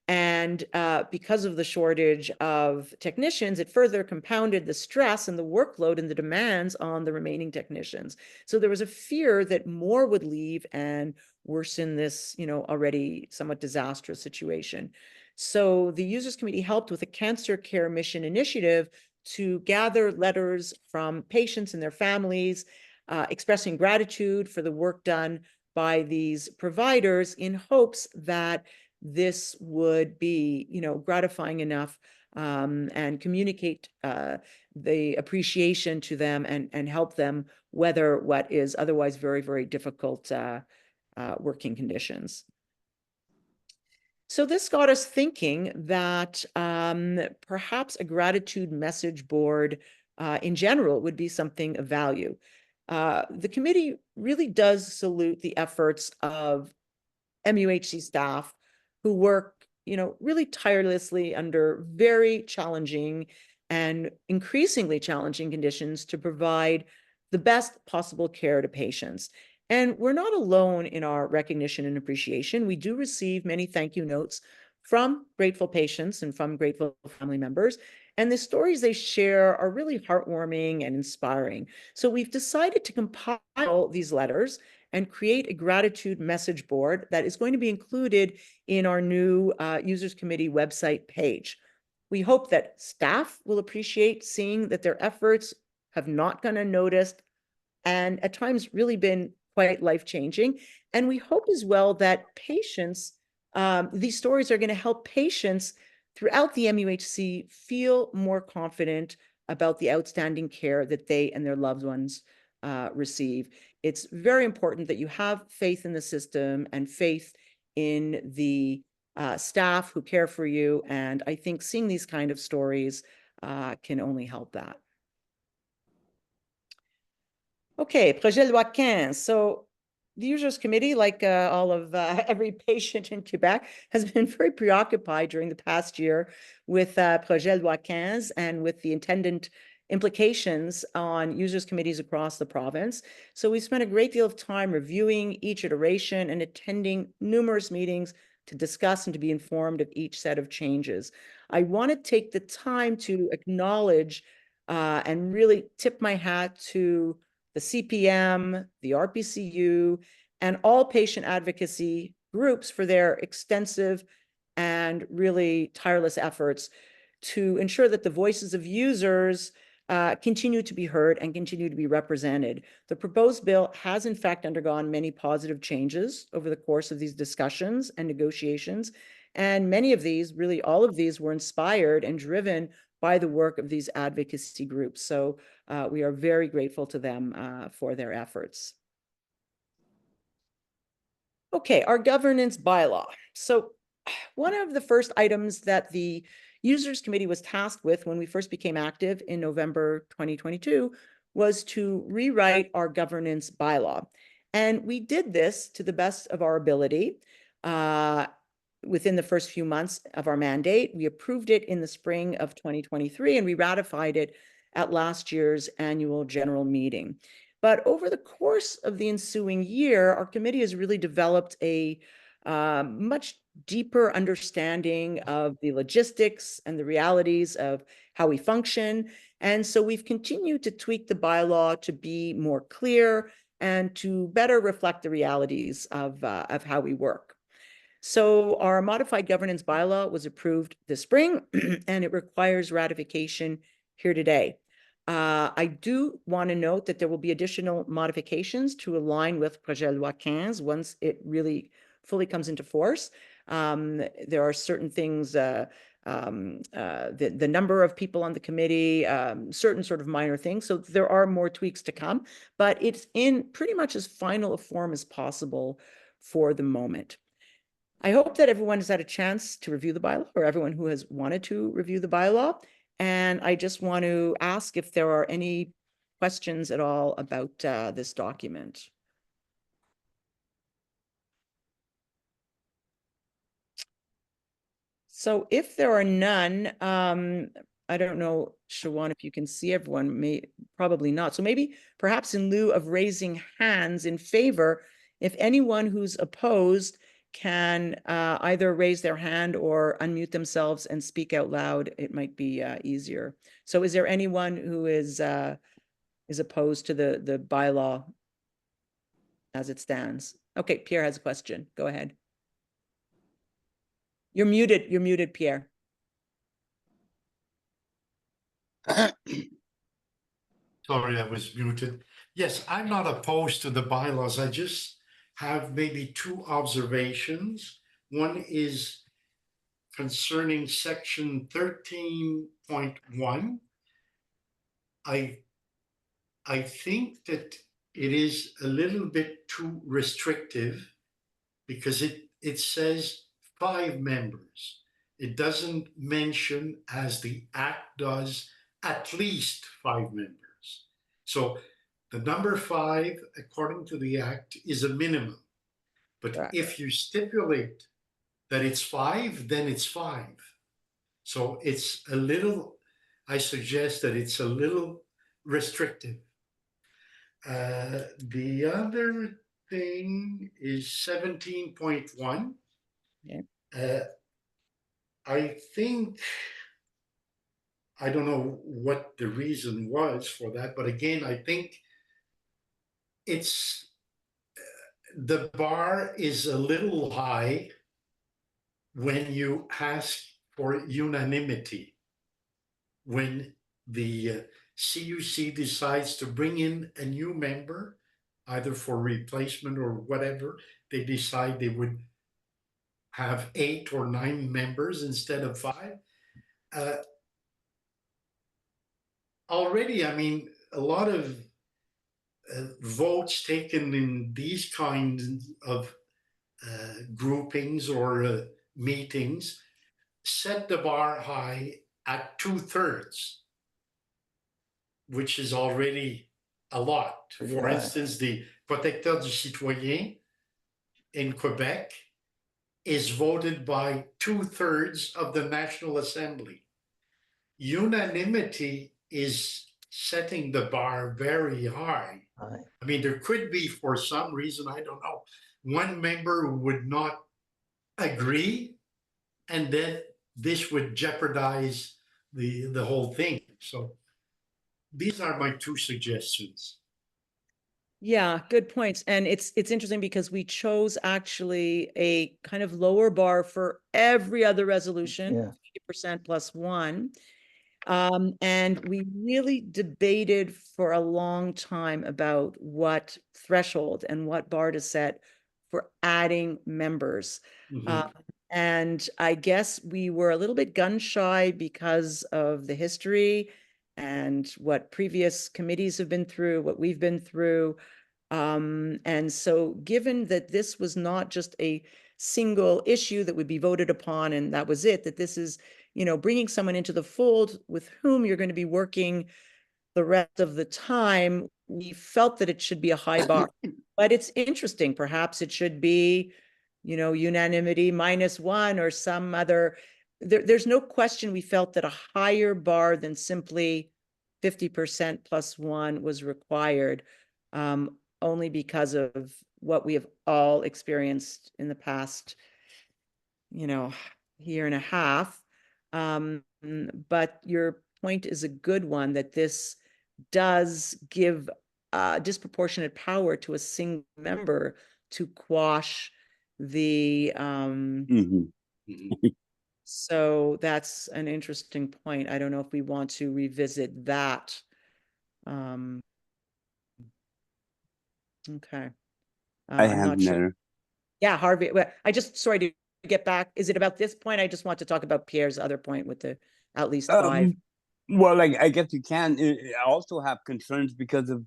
And because of the shortage of technicians, it further compounded the stress and the workload and the demands on the remaining technicians. So there was a fear that more would leave and worsen this, you know, already somewhat disastrous situation. So the Users Committee helped with a cancer care mission initiative to gather letters from patients and their families, expressing gratitude for the work done by these providers in hopes that this would be, you know, gratifying enough and communicate the appreciation to them and help them weather what is otherwise very, very difficult working conditions. So this got us thinking that perhaps a gratitude message board in general would be something of value. The committee really does salute the efforts of MUHC staff who work, you know, really tirelessly under very challenging and increasingly challenging conditions to provide the best possible care to patients. And we're not alone in our recognition and appreciation. We do receive many thank you notes from grateful patients and from grateful family members. And the stories they share are really heartwarming and inspiring. So we've decided to compile these letters and create a gratitude message board that is going to be included in our new Users Committee website page. We hope that staff will appreciate seeing that their efforts have not gone unnoticed and at times really been quite life-changing. And we hope as well that patients, these stories are going to help patients throughout the MUHC feel more confident about the outstanding care that they and their loved ones receive. It's very important that you have faith in the system and faith in the staff who care for you. And I think seeing these kind of stories can only help that. Okay, projet de loi 15. So the Users Committee, like all of every patient in Quebec, has been very preoccupied during the past year with projet de loi 15 and with the attendant implications on users committees across the province. So we spent a great deal of time reviewing each iteration and attending numerous meetings to discuss and to be informed of each set of changes. I want to take the time to acknowledge and really tip my hat to the CPM, the RPCU, and all patient advocacy groups for their extensive and really tireless efforts to ensure that the voices of users continue to be heard and continue to be represented. The proposed bill has in fact undergone many positive changes over the course of these discussions and negotiations. And many of these, really all of these, were inspired and driven by the work of these advocacy groups. So we are very grateful to them for their efforts. Okay, our governance bylaw. So one of the first items that the Users Committee was tasked with when we first became active in November 2022 was to rewrite our governance bylaw. And we did this to the best of our ability. Within the first few months of our mandate, we approved it in the spring of 2023, and we ratified it at last year's annual general meeting. But over the course of the ensuing year, our committee has really developed a much deeper understanding of the logistics and the realities of how we function. And so we've continued to tweak the bylaw to be more clear and to better reflect the realities of how we work. So our modified governance bylaw was approved this spring, and it requires ratification here today. I do want to note that there will be additional modifications to align with projet de loi 15 once it really fully comes into force. There are certain things, the number of people on the committee, certain sort of minor things. So there are more tweaks to come, but it's in pretty much as final a form as possible for the moment. I hope that everyone has had a chance to review the bylaw, or everyone who has wanted to review the bylaw. And I just want to ask if there are any questions at all about this document. So if there are none, I don't know, Siobhan, if you can see everyone, probably not. So maybe perhaps in lieu of raising hands in favor, if anyone who's opposed can either raise their hand or unmute themselves and speak out loud, it might be easier. So is there anyone who is opposed to the bylaw as it stands? Okay, Pierre has a question. Go ahead. You're muted, Pierre. Sorry, I was muted. Yes, I'm not opposed to the bylaws. I just have maybe two observations. One is concerning section 13.1. I think that it is a little bit too restrictive because it says 5 members. It doesn't mention, as the Act does, at least 5 members. So the number 5, according to the Act, is a minimum. But if you stipulate that it's 5, then it's 5. So it's a little, I suggest that it's a little restrictive. The other thing is 17.1. Yeah. I think, I don't know what the reason was for that, but again, I think it's, the bar is a little high when you ask for unanimity. When the CUC decides to bring in a new member, either for replacement or whatever, they decide they would have 8 or 9 members instead of 5. Already, I mean, a lot of votes taken in these kinds of groupings or meetings set the bar high at 2/3, which is already a lot. For instance, the protecteur du citoyen in Quebec is voted by 2/3 of the National Assembly. Unanimity is setting the bar very high. I mean, there could be, for some reason, I don't know, one member who would not agree, and then this would jeopardize the whole thing. So these are my two suggestions. Yeah, good points. And it's interesting because we chose actually a kind of lower bar for every other resolution, 50% plus one. And we really debated for a long time about what threshold and what bar to set for adding members. And I guess we were a little bit gun shy because of the history and what previous committees have been through, what we've been through. And so given that this was not just a single issue that would be voted upon and that was it, that this is, you know, bringing someone into the fold with whom you're going to be working the rest of the time, we felt that it should be a high bar. But it's interesting, perhaps it should be, you know, unanimity -1 or some other, there's no question we felt that a higher bar than simply 50% plus one was required, only because of what we have all experienced in the past, you know, year and a half. But your point is a good one, that this does give disproportionate power to a single member to quash the so that's an interesting point. I don't know if we want to revisit that. Okay. I I'm have not sure. never. Yeah, Harvey, well, I just, sorry to get back. Is it about this point? I just want to talk about Pierre's other point with the at least 5. Well, like, I guess you can. I also have concerns because of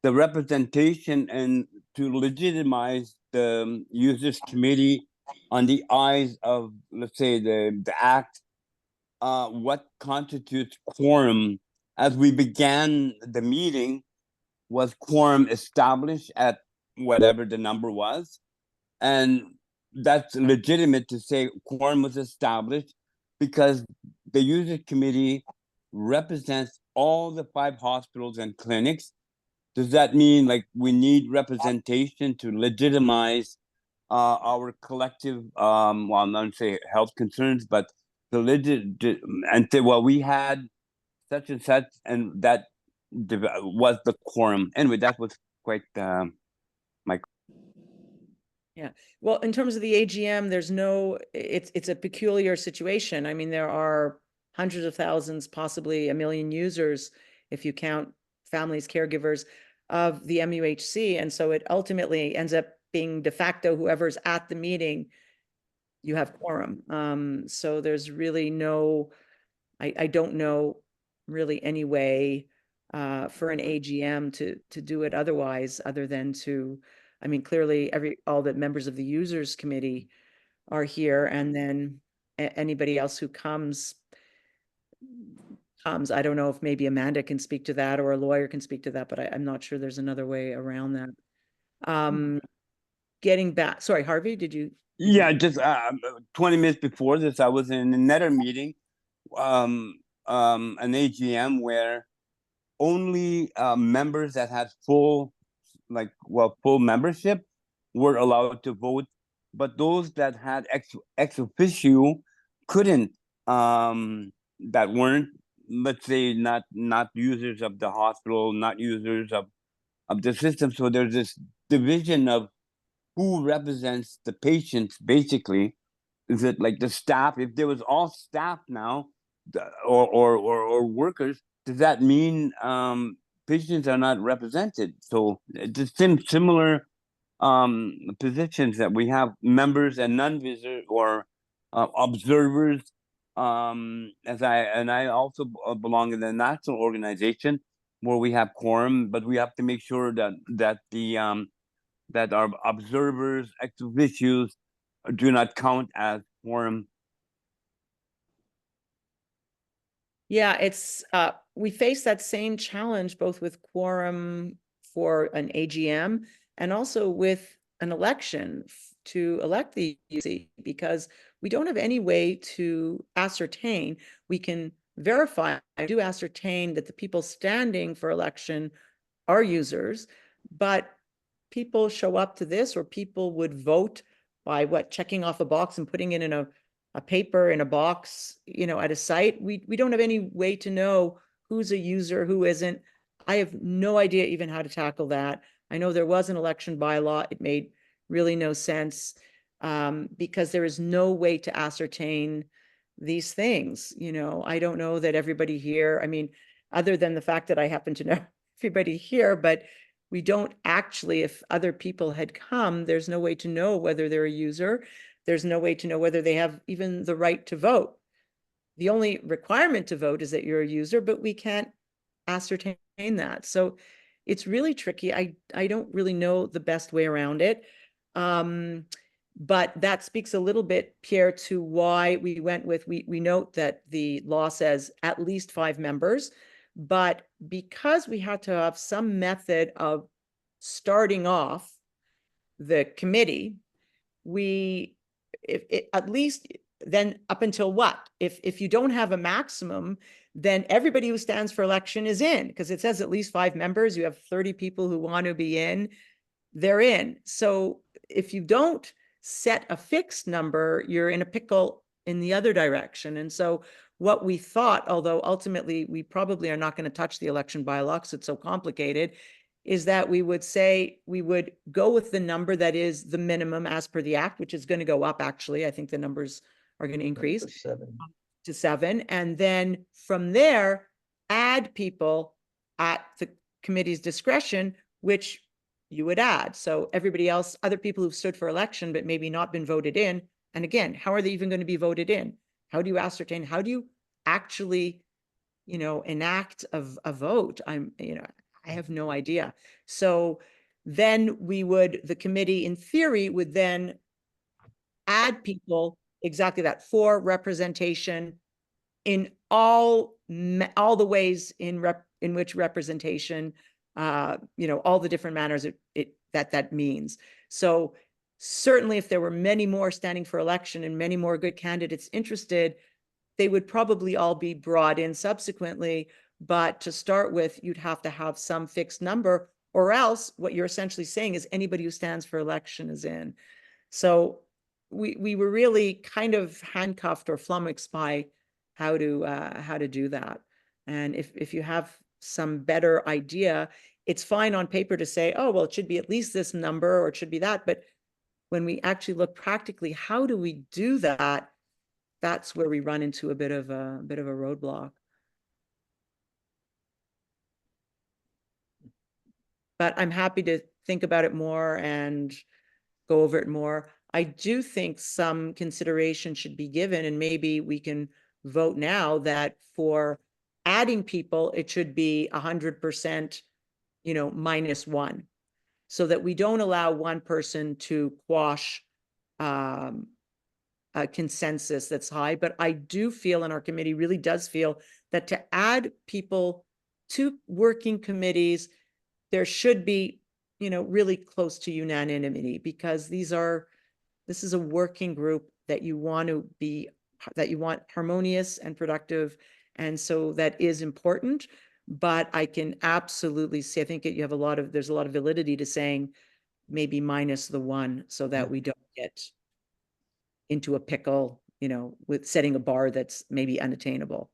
the representation and to legitimize the users committee on the eyes of, let's say, the act. What constitutes quorum? As we began the meeting, was quorum established at whatever the number was? And that's legitimate to say quorum was established because the user committee represents all the 5 hospitals and clinics. Does that mean like we need representation to legitimize our collective, well, I'm not say health concerns, but the and say, well, we had such and such, and that was the quorum. Anyway, that was quite my. Yeah. Well, in terms of the AGM, there's no, it's a peculiar situation. I mean, there are hundreds of thousands, possibly 1 million users, if you count families, caregivers of the MUHC. And so it ultimately ends up being de facto whoever's at the meeting, you have quorum. So there's really no, I don't know really any way for an AGM to do it otherwise, other than to, I mean, clearly all the members of the users committee are here, and then anybody else who comes. I don't know if maybe Amanda can speak to that or a lawyer can speak to that, but I'm not sure there's another way around that. Getting back, sorry, Harvey, did you? Yeah, just 20 minutes before this, I was in another meeting, an AGM where only members that had full membership were allowed to vote, but those that had ex officio couldn't, that weren't, let's say, not users of the hospital, not users of the system. So there's this division of who represents the patients, basically. Is it like the staff? If there was all staff now, or workers, does that mean patients are not represented? So it's similar positions that we have, members and non-visitors or observers. I also belong in the national organization where we have quorum, but we have to make sure that our observers, ex officios, do not count as quorum. Yeah, it's we face that same challenge both with quorum for an AGM and also with an election to elect the UC, because we don't have any way to ascertain. We can verify, I do ascertain that the people standing for election are users, but people show up to this, or people would vote by checking off a box and putting it in a paper in a box, at a site. We don't have any way to know who's a user, who isn't. I have no idea even how to tackle that. I know there was an election bylaw. It made really no sense, because there is no way to ascertain these things. I don't know that everybody here, I mean, other than the fact that I happen to know everybody here, but we don't actually, if other people had come, there's no way to know whether they're a user. There's no way to know whether they have even the right to vote. The only requirement to vote is that you're a user, but we can't ascertain that. So it's really tricky. I don't really know the best way around it. But that speaks a little bit, Pierre, to why we went with, we note that the law says at least 5 members, but because we had to have some method of starting off the committee, at least then up until what? If you don't have a maximum, then everybody who stands for election is in, because it says at least 5 members. You have 30 people who want to be in, they're in. So if you don't set a fixed number, you're in a pickle in the other direction. And so what we thought, although ultimately we probably are not going to touch the election bylaw because it's so complicated, is that we would say we would go with the number that is the minimum as per the act, which is going to go up. Actually, I think the numbers are going to increase to 7. And then from there, add people at the committee's discretion, which you would add. So everybody else, other people who've stood for election, but maybe not been voted in. And again, how are they even going to be voted in? How do you ascertain? How do you actually, enact a vote? I have no idea. So then the committee in theory would then add people, exactly that, for representation in all the ways in which representation, all the different manners that means. So certainly if there were many more standing for election and many more good candidates interested, they would probably all be brought in subsequently. But to start with, you'd have to have some fixed number, or else what you're essentially saying is anybody who stands for election is in. So we were really kind of handcuffed or flummoxed by how to do that. And if you have some better idea, it's fine on paper to say, oh, well, it should be at least this number, or it should be that. But when we actually look practically, how do we do that? That's where we run into a bit of a roadblock. But I'm happy to think about it more and go over it more. I do think some consideration should be given, and maybe we can vote now that for adding people, it should be 100%, -1, so that we don't allow one person to quash a consensus that's high. But I do feel, and our committee really does feel, that to add people to working committees, there should be, really close to unanimity, because this is a working group that you want harmonious and productive. And so that is important. But I can absolutely see, I think there's a lot of validity to saying maybe -1, so that we don't get into a pickle, with setting a bar that's maybe unattainable.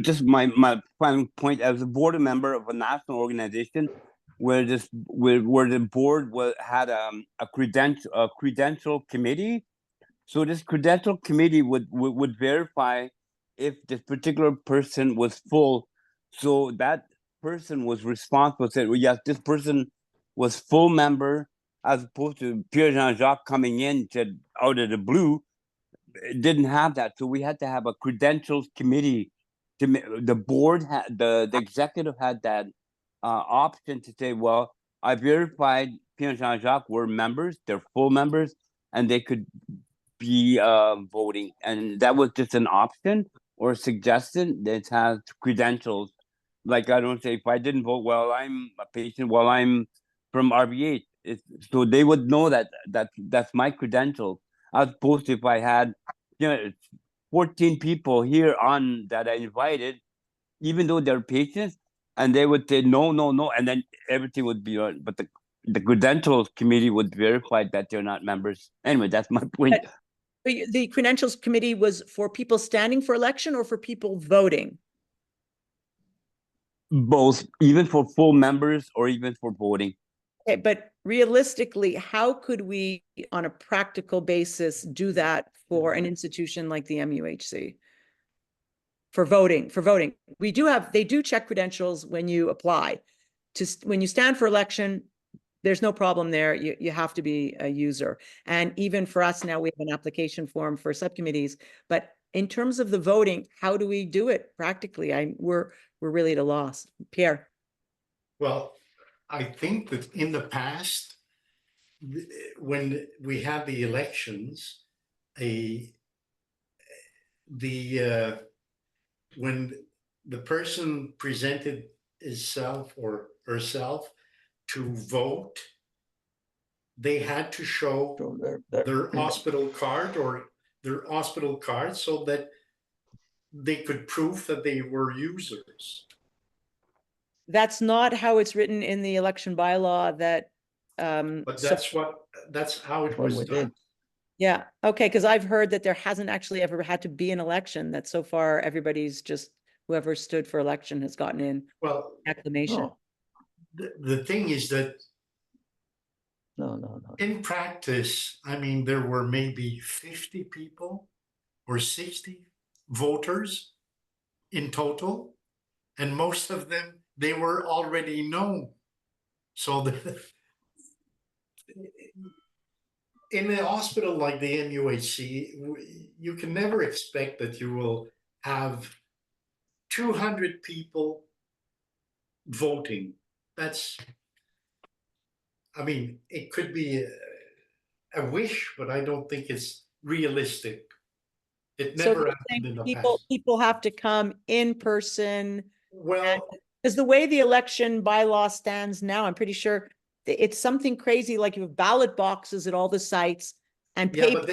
Just my final point, as a board member of a national organization where the board had a credential committee. So this credential committee would verify if this particular person was full. So that person was responsible, said, well, yes, this person was full member, as opposed to Pierre Jean-Jacques coming in, said out of the blue. It didn't have that. So we had to have a credentials committee. The board had, the executive had that option to say, well, I verified Pierre Jean-Jacques were members, they're full members, and they could be voting, and that was just an option or a suggestion that has credentials. Like, I don't say if I didn't vote, well, I'm a patient, well, I'm from RBH. So they would know that that's my credentials. As opposed to if I had, 14 people here on that I invited, even though they're patients, and they would say no, no, no, and then everything would be on. But the credentials committee would verify that they're not members. Anyway, that's my point. But the credentials committee was for people standing for election or for people voting? Both, even for full members or even for voting. Okay, but realistically, how could we, on a practical basis, do that for an institution like the MUHC? For voting, they do check credentials when you apply. When you stand for election, there's no problem there. You have to be a user. And even for us now, we have an application form for subcommittees. But in terms of the voting, how do we do it practically? We're really at a loss. Pierre. Well, I think that in the past, when we had the elections, when the person presented himself or herself to vote, they had to show their hospital card or their hospital card so that they could prove that they were users. That's not how it's written in the election bylaw that But that's how it was done. Yeah, okay, because I've heard that there hasn't actually ever had to be an election, that so far everybody's just, whoever stood for election has gotten in acclamation. The thing is that No. in practice, I mean, there were maybe 50 people or 60 voters in total, and most of them, they were already known. So in a hospital like the MUHC, you can never expect that you will have 200 people voting. I mean, it could be a wish, but I don't think it's realistic. It never happened in the past. People have to come in person. Well, because the way the election bylaw stands now, I'm pretty sure it's something crazy, like you have ballot boxes at all the sites and paper.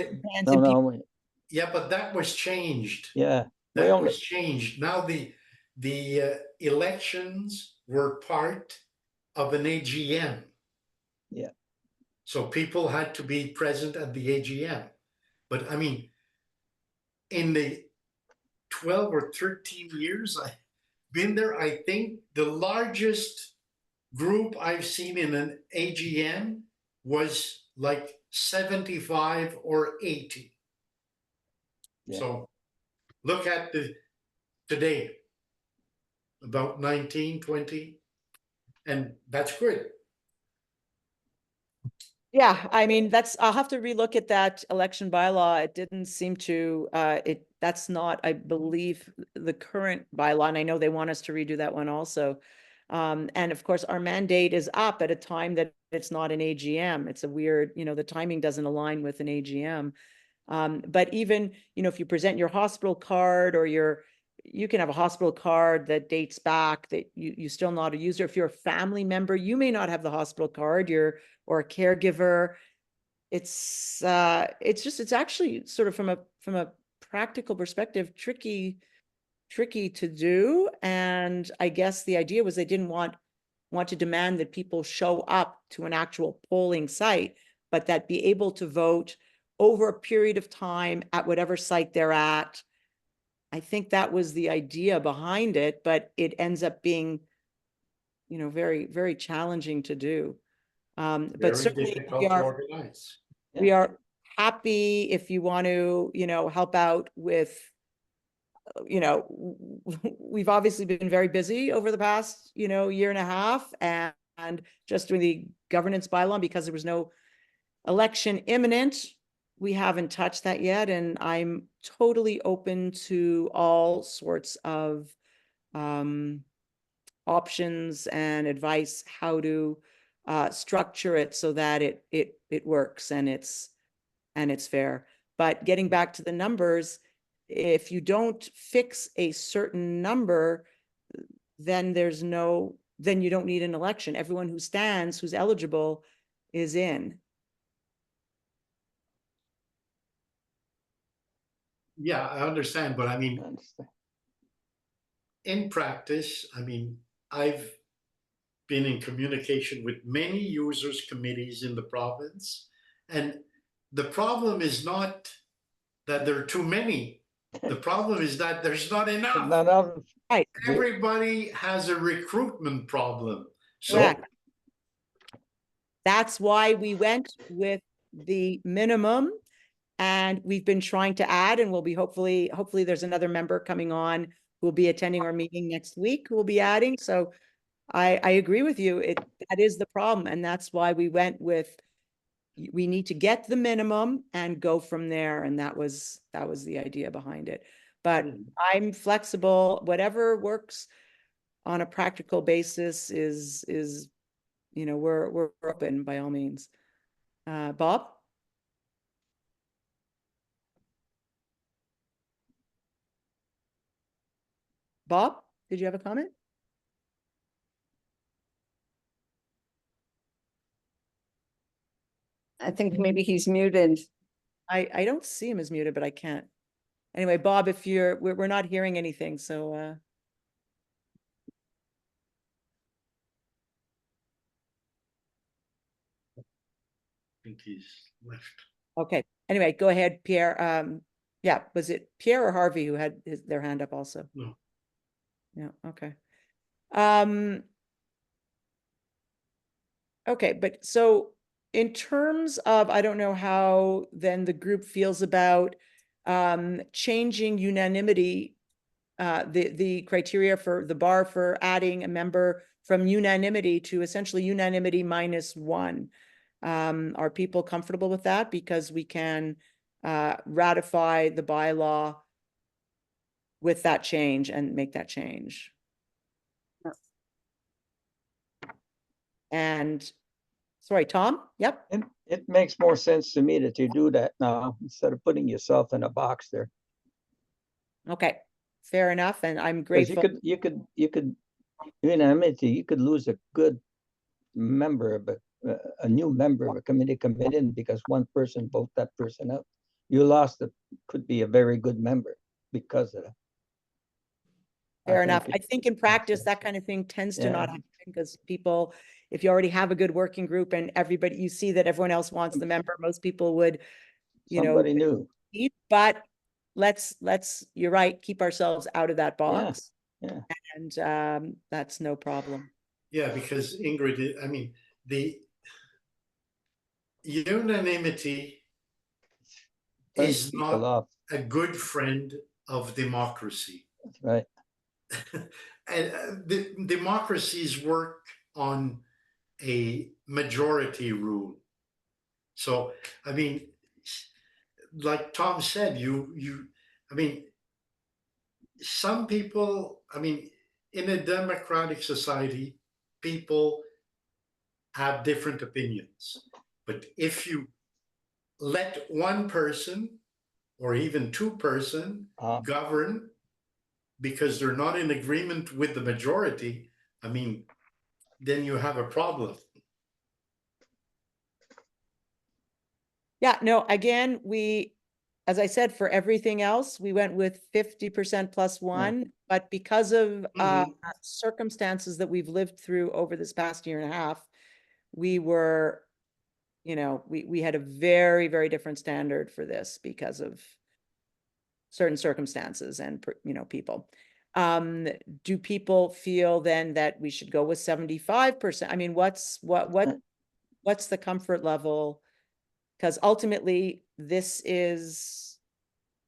Yeah, but that was changed. Yeah, that was changed. Now the elections were part of an AGM. Yeah. So people had to be present at the AGM. But I mean, in the 12 or 13 years I've been there, I think the largest group I've seen in an AGM was like 75 or 80. Yeah. So look at today, about 19, 20, and that's good. Yeah, I mean, I'll have to relook at that election bylaw. It didn't seem to, that's not, I believe, the current bylaw, and I know they want us to redo that one also. And of course, our mandate is up at a time that it's not an AGM. It's a weird, the timing doesn't align with an AGM. But even, if you present your hospital card or you can have a hospital card that dates back that you're still not a user. If you're a family member, you may not have the hospital card, or a caregiver. It's actually sort of from a practical perspective, tricky to do. And I guess the idea was they didn't want to demand that people show up to an actual polling site, but that be able to vote over a period of time at whatever site they're at. I think that was the idea behind it, but it ends up being, very, very challenging to do. But certainly we are happy if you want to, help out with, we've obviously been very busy over the past, year and a half, and just doing the governance bylaw because there was no election imminent. We haven't touched that yet, and I'm totally open to all sorts of options and advice how to structure it so that it works and it's fair. But getting back to the numbers, if you don't fix a certain number, then then you don't need an election. Everyone who stands, who's eligible, is in. Yeah, I understand, but I I mean, understand. in practice, I mean, I've been in communication with many users committees in the province, and the problem is not that there are too many. The problem is that there's not enough. Not enough. Right. Everybody has a recruitment problem. So Correct. That's why we went with the minimum, and we've been trying to add, and we'll be hopefully there's another member coming on who will be attending our meeting next week who will be adding. So I agree with you. That is the problem, and that's why we went with, we need to get the minimum and go from there, and that was the idea behind it. But I'm flexible. Whatever works on a practical basis is we're open by all means. Bob? Bob, did you have a comment? I think maybe he's muted. I don't see him as muted, but I can't. Anyway, Bob, if we're not hearing anything, so I think he's left. okay. Anyway, go ahead, Pierre. Yeah, was it Pierre or Harvey who had their hand up also? No. Yeah, okay. Okay, but so in terms of, I don't know how then the group feels about changing unanimity, the criteria for the bar for adding a member from unanimity to essentially unanimity -1. Are people comfortable with that? Because we can ratify the bylaw with that change and make that change. And sorry, Tom? Yep. It makes more sense to me that you do that now instead of putting yourself in a box there. Okay, fair enough. And I'm 'Cause grateful. you could unanimity, you could lose a good member of a new member of a committee come in because one person voted that person out. You lost could be a very good member because of that. Fair enough. I think in practice, that kind of thing tends to not happen because people, if you already have a good working group and everybody, you see that everyone else wants the member, most people would, Somebody new. But let's, you're right, keep ourselves out of that box. Yeah. And that's no problem. Yeah, because Ingrid, I mean, the unanimity is not a good friend of democracy. That's right. And the democracies work on a majority rule. So, I mean, like Tom said, I mean, some people, I mean, in a democratic society, people have different opinions. But if you let one person or even two person govern because they're not in agreement with the majority, I mean, then you have a problem. Yeah, no, again, as I said, for everything else, we went with 50% +1, but because of circumstances that we've lived through over this past year and a half, we were, we had a very, very different standard for this because of certain circumstances and, people. Do people feel then that we should go with 75%? I mean, what's the comfort level? Because ultimately, this is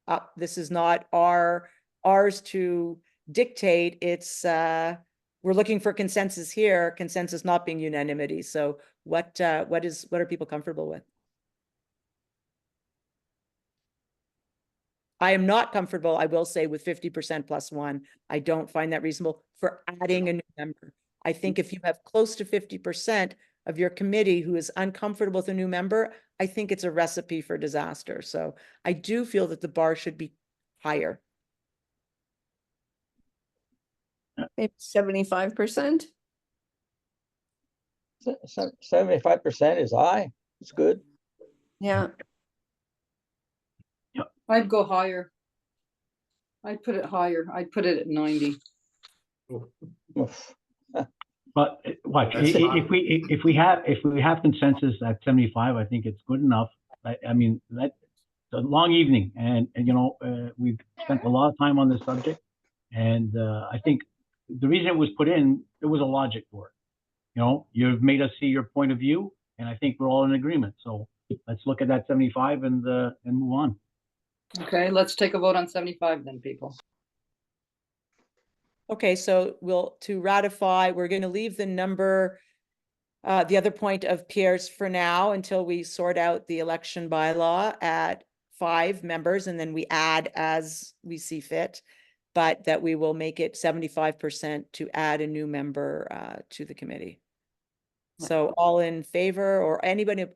not ours to dictate. It's we're looking for consensus here. Consensus not being unanimity. So what are people comfortable with? I am not comfortable, I will say, with 50% +1. I don't find that reasonable for adding a new member. I think if you have close to 50%, of your committee who is uncomfortable with a new member, I think it's a recipe for disaster. So I do feel that the bar should be higher. Maybe 75%. 75% is high. It's good. Yeah. I'd go higher. I'd put it higher. I'd put it at 90. Oof. But what That's fine. if we have consensus at 75, I think it's good enough. I mean that's a long evening, and you know we've spent a lot of time on this subject, and I think the reason it was put in, there was a logic for it. You know, you've made us see your point of view, and I think we're all in agreement. So let's look at that 75 and move on. Okay, let's take a vote on 75 then, people. Okay, so to ratify, we're going to leave the number, the other point of Pierre's for now until we sort out the election bylaw at 5 members, and then we add as we see fit, but that we will make it 75% to add a new member to the committee. So all in favor, or anybody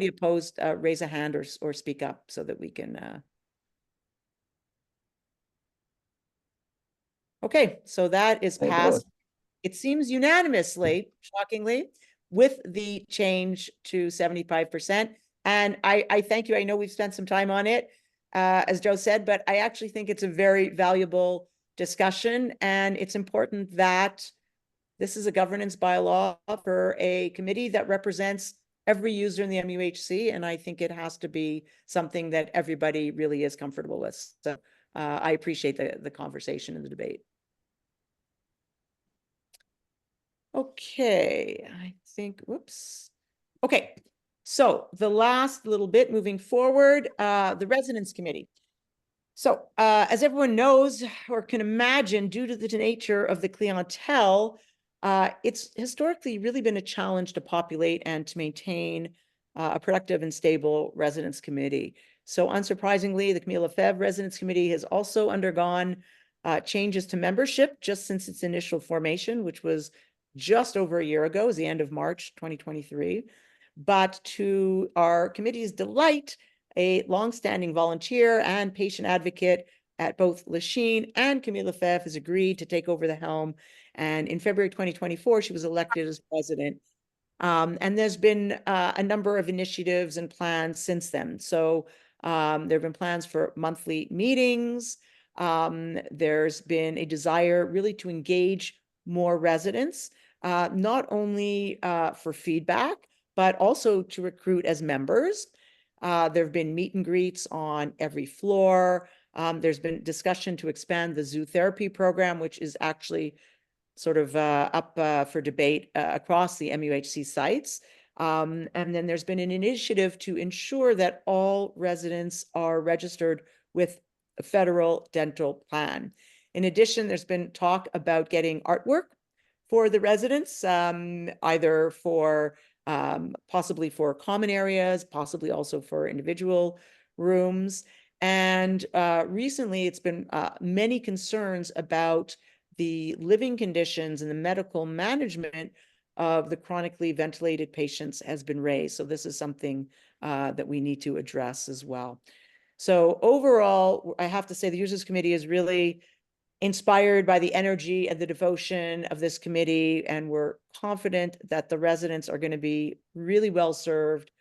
opposed, raise a hand or speak up so that we can. Okay, so that is Thank passed. God. It seems unanimously, shockingly, with the change to 75%. And I thank you. I know we've spent some time on it, as Joe said, but I actually think it's a very valuable discussion. And it's important that this is a governance bylaw for a committee that represents every user in the MUHC. And I think it has to be something that everybody really is comfortable with. So I appreciate the conversation and the debate. Okay, I think, whoops. Okay, so the last little bit moving forward, the residence committee. So as everyone knows or can imagine, due to the nature of the clientele, it's historically really been a challenge to populate and to maintain a productive and stable residence committee. So unsurprisingly, the Camille Lefebvre Residence Committee has also undergone changes to membership just since its initial formation, which was just over a year ago, it was the end of March 2023. But to our committee's delight, a longstanding volunteer and patient advocate at both Lachine and Camille Lefebvre has agreed to take over the helm. And in February 2024, she was elected as president. And there's been a number of initiatives and plans since then. So there have been plans for monthly meetings. There's been a desire really to engage more residents, not only for feedback, but also to recruit as members. There have been meet and greets on every floor. There's been discussion to expand the zoo therapy program, which is actually sort of up for debate across the MUHC sites. And then there's been an initiative to ensure that all residents are registered with a federal dental plan. In addition, there's been talk about getting artwork for the residents, either for possibly for common areas, possibly also for individual rooms. And recently, it's been many concerns about the living conditions and the medical management of the chronically ventilated patients has been raised. So this is something that we need to address as well. So overall, I have to say the Users Committee is really inspired by the energy and the devotion of this committee, and we're confident that the residents are going to be really well served,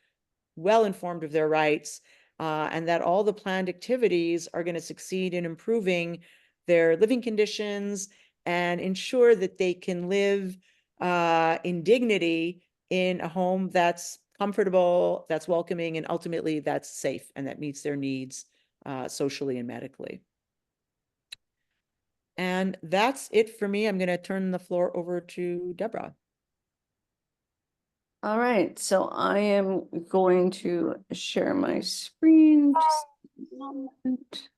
well informed of their rights, and that all the planned activities are going to succeed in improving their living conditions and ensure that they can live in dignity in a home that's comfortable, that's welcoming, and ultimately that's safe and that meets their needs socially and medically. And that's it for me. I'm going to turn the floor over to Deborah. All right, so I am going to share my screen. Just a moment.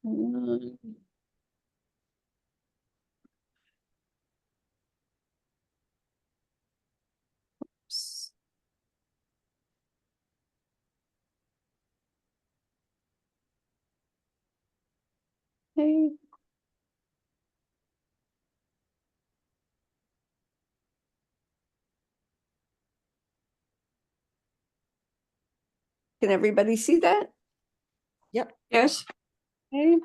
Oops. Okay. Can everybody see that? Yep. Yes. Okay.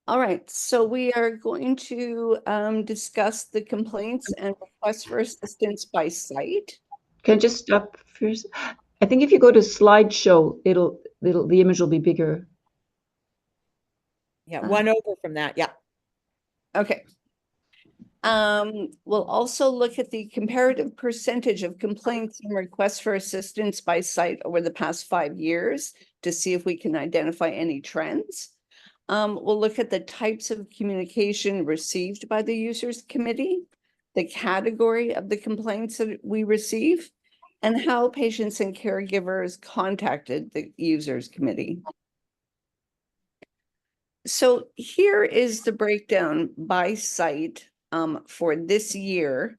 All right, so we are going to discuss the complaints and requests for assistance by site. Can I just stop first? I think if you go to slideshow, the image will be bigger. Yeah, one over from that. Yeah. Okay. We'll also look at the comparative percentage of complaints and requests for assistance by site over the past 5 years to see if we can identify any trends. We'll look at the types of communication received by the users committee, the category of the complaints that we receive, and how patients and caregivers contacted the users committee. So here is the breakdown by site for this year.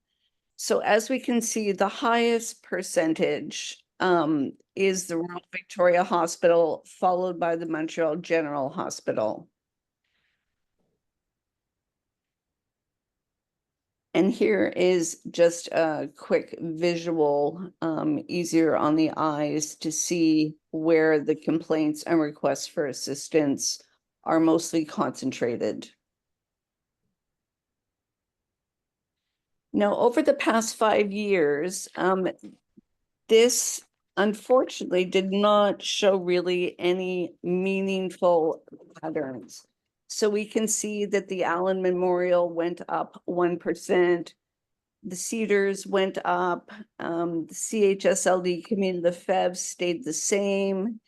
So as we can see, the highest percentage is the Royal Victoria Hospital, followed by the Montreal General Hospital. And here is just a quick visual, easier on the eyes to see where the complaints and requests for assistance are mostly concentrated. Now, over the past 5 years, this unfortunately did not show really any meaningful patterns. So we can see that the Allen Memorial went up 1%, the Cedars went up, the CHSLD Community Lefebvre stayed the same,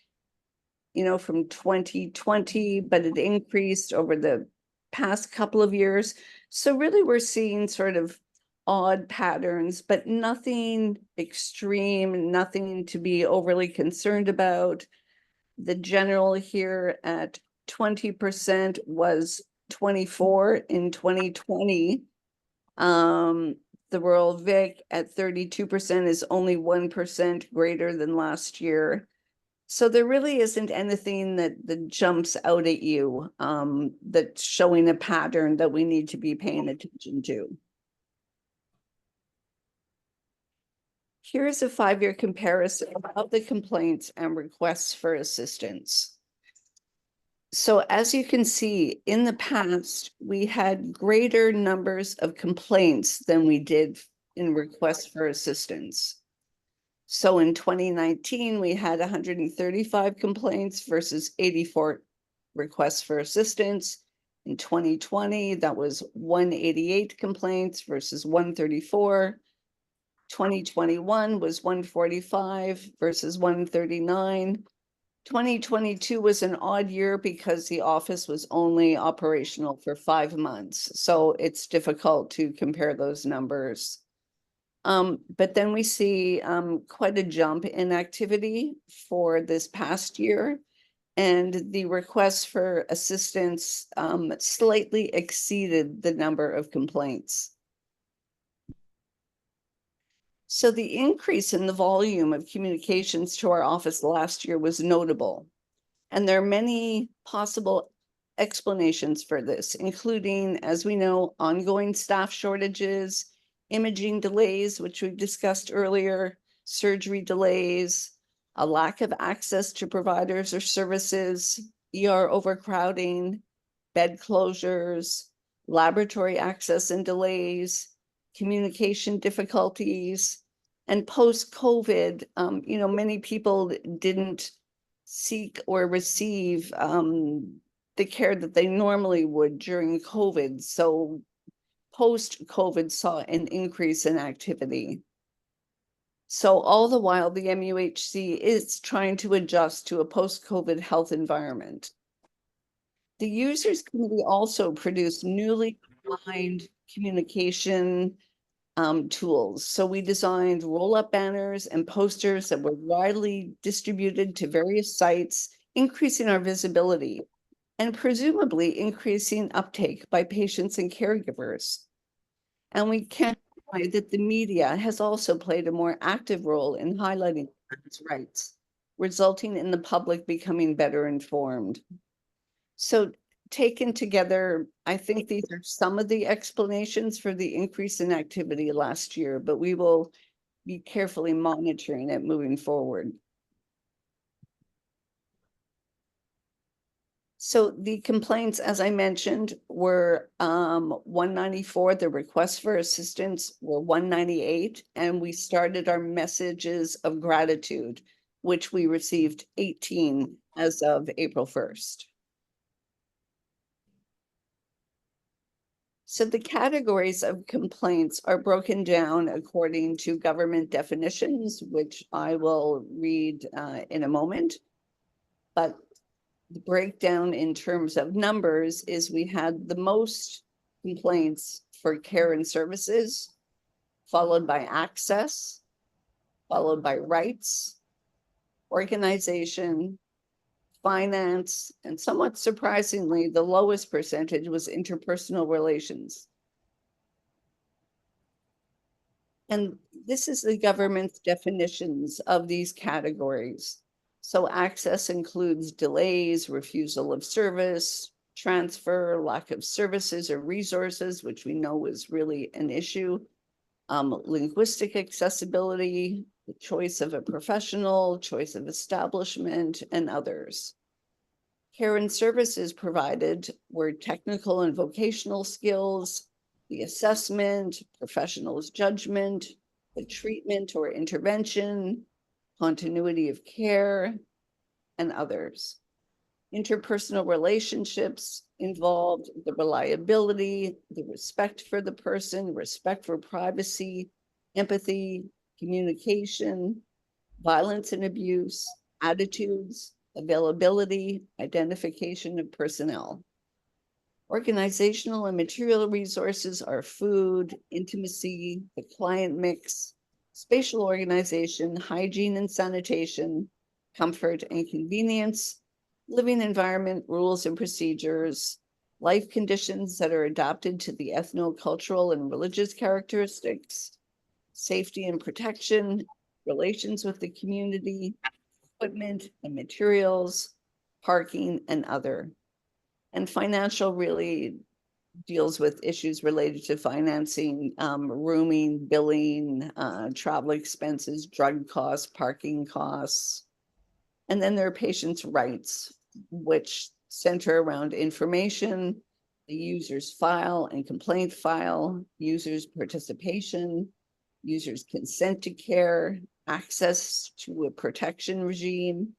from 2020, but it increased over the past couple of years. So really we're seeing sort of odd patterns, but nothing extreme, nothing to be overly concerned about. The general here at 20% was 24 in 2020. The Royal Vic at 32% is only 1% greater than last year. So there really isn't anything that jumps out at you that's showing a pattern that we need to be paying attention to. Here's a 5-year comparison of the complaints and requests for assistance. So as you can see, in the past, we had greater numbers of complaints than we did in requests for assistance. So in 2019, we had 135 complaints versus 84 requests for assistance. In 2020, that was 188 complaints versus 134. 2021 was 145 versus 139. 2022 was an odd year because the office was only operational for 5 months. So it's difficult to compare those numbers. But then we see quite a jump in activity for this past year. And the requests for assistance slightly exceeded the number of complaints. So the increase in the volume of communications to our office last year was notable. And there are many possible explanations for this, including, as we know, ongoing staff shortages, imaging delays, which we discussed earlier, surgery delays, a lack of access to providers or services, ER overcrowding, bed closures, laboratory access and delays, communication difficulties, and post-COVID, many people didn't seek or receive the care that they normally would during COVID. So post-COVID saw an increase in activity. So all the while, the MUHC is trying to adjust to a post-COVID health environment. The Users Committee also produced newly defined communication tools. So we designed roll-up banners and posters that were widely distributed to various sites, increasing our visibility and presumably increasing uptake by patients and caregivers. And we can't deny that the media has also played a more active role in highlighting women's rights, resulting in the public becoming better informed. So taken together, I think these are some of the explanations for the increase in activity last year, but we will be carefully monitoring it moving forward. So the complaints, as I mentioned, were 194. The requests for assistance were 198, and we started our messages of gratitude, which we received 18 as of April 1st. So the categories of complaints are broken down according to government definitions, which I will read in a moment. But the breakdown in terms of numbers is we had the most complaints for care and services, followed by access, followed by rights, organization, finance, and somewhat surprisingly, the lowest percentage was interpersonal relations. And this is the government's definitions of these categories. So access includes delays, refusal of service, transfer, lack of services or resources, which we know is really an issue, linguistic accessibility, the choice of a professional, choice of establishment, and others. Care and services provided were technical and vocational skills, the assessment, professional's judgment, the treatment or intervention, continuity of care, and others. Interpersonal relationships involved the reliability, the respect for the person, respect for privacy, empathy, communication, violence and abuse, attitudes, availability, identification of personnel. Organizational and material resources are food, intimacy, the client mix, spatial organization, hygiene and sanitation, comfort and convenience, living environment, rules and procedures, life conditions that are adapted to the ethno-cultural and religious characteristics, safety and protection, relations with the community, equipment and materials, parking, and other. And financial really deals with issues related to financing, rooming, billing, travel expenses, drug costs, parking costs. And then there are patients' rights, which center around information, the user's file and complaint file, user's participation, user's consent to care, access to a protection regime,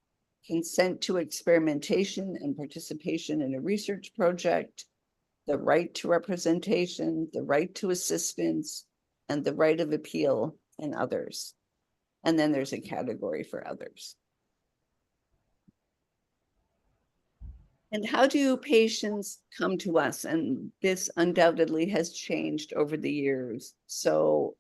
consent to experimentation and participation in a research project, the right to representation, the right to assistance, and the right of appeal, and others. And then there's a category for others. And how do patients come to us? And this undoubtedly has changed over the years. So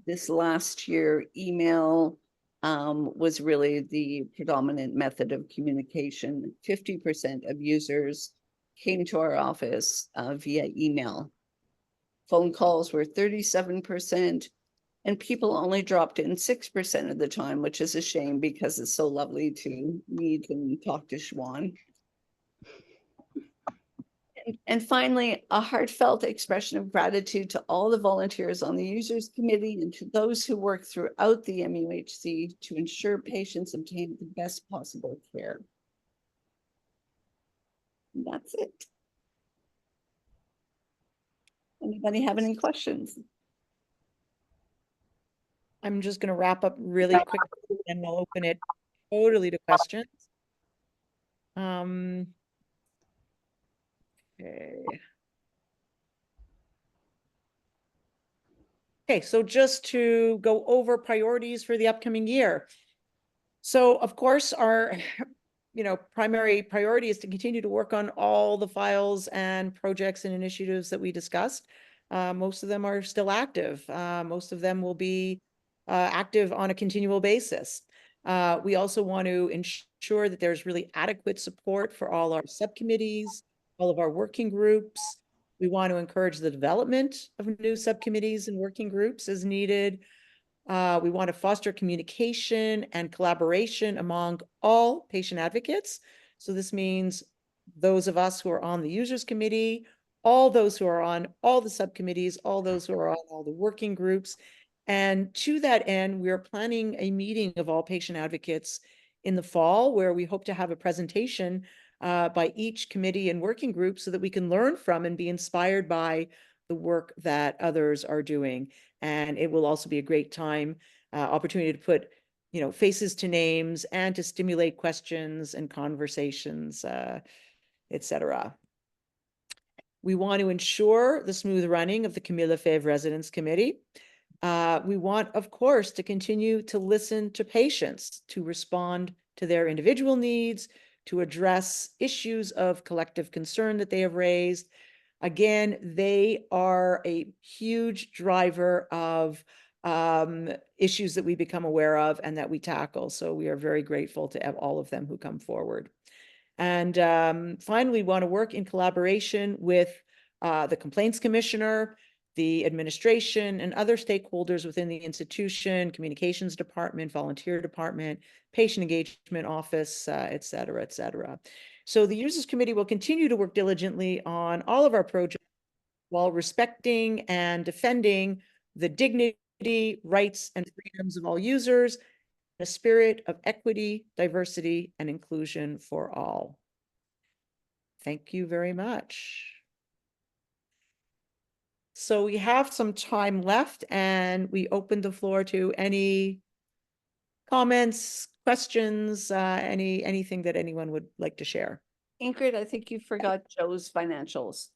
this last year, email was really the predominant method of communication. 50% of users came to our office via email. Phone calls were 37%, and people only dropped in 6% of the time, which is a shame because it's so lovely to meet and talk to Schwan. And finally, a heartfelt expression of gratitude to all the volunteers on the Users Committee and to those who work throughout the MUHC to ensure patients obtain the best possible care. And that's it. Anybody have any questions? I'm just going to wrap up really quickly and we'll open it totally to questions. Okay, so just to go over priorities for the upcoming year. So of course, our primary priority is to continue to work on all the files and projects and initiatives that we discussed. Most of them are still active. Most of them will be active on a continual basis. We also want to ensure that there's really adequate support for all our subcommittees, all of our working groups. We want to encourage the development of new subcommittees and working groups as needed. We want to foster communication and collaboration among all patient advocates. So this means those of us who are on the Users Committee, all those who are on all the subcommittees, all those who are on all the working groups, And to that end, we're planning a meeting of all patient advocates in the fall, where we hope to have a presentation by each committee and working group so that we can learn from and be inspired by the work that others are doing. And it will also be a great time, opportunity to put, faces to names and to stimulate questions and conversations, etc. We want to ensure the smooth running of the Camille Lefebvre Residence Committee. We want, of course, to continue to listen to patients, to respond to their individual needs, to address issues of collective concern that they have raised. Again, they are a huge driver of issues that we become aware of and that we tackle. So we are very grateful to have all of them who come forward. And finally, we want to work in collaboration with the Complaints Commissioner, the administration, and other stakeholders within the institution, communications department, volunteer department, patient engagement office, et cetera, et cetera. So the Users Committee will continue to work diligently on all of our projects while respecting and defending the dignity, rights, and freedoms of all users, in a spirit of equity, diversity, and inclusion for all. Thank you very much. So we have some time left, and we open the floor to any comments, questions, anything that anyone would like to share. Ingrid, I think you forgot Joe's financials.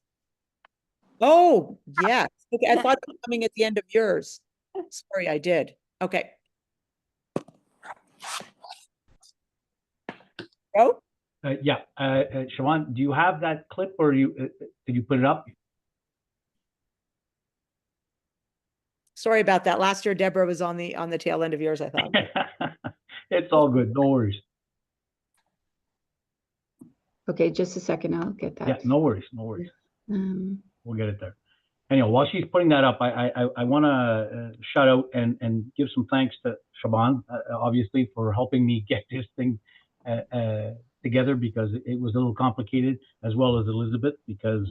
Oh, yes. Okay, I thought it was coming at the end of yours. Sorry, I did. Okay. Joe? Yeah, Siobhan, do you have that clip, or did you put it up? Sorry about that. Last year, Deborah was on the tail end of yours, I thought. It's all good. No worries. Okay, just a second. I'll get that. Yeah, no worries. No worries. We'll get it there. Anyhow, while she's putting that up, I want to shout out and give some thanks to Siobhan, obviously, for helping me get this thing together, because it was a little complicated, as well as Elizabeth, because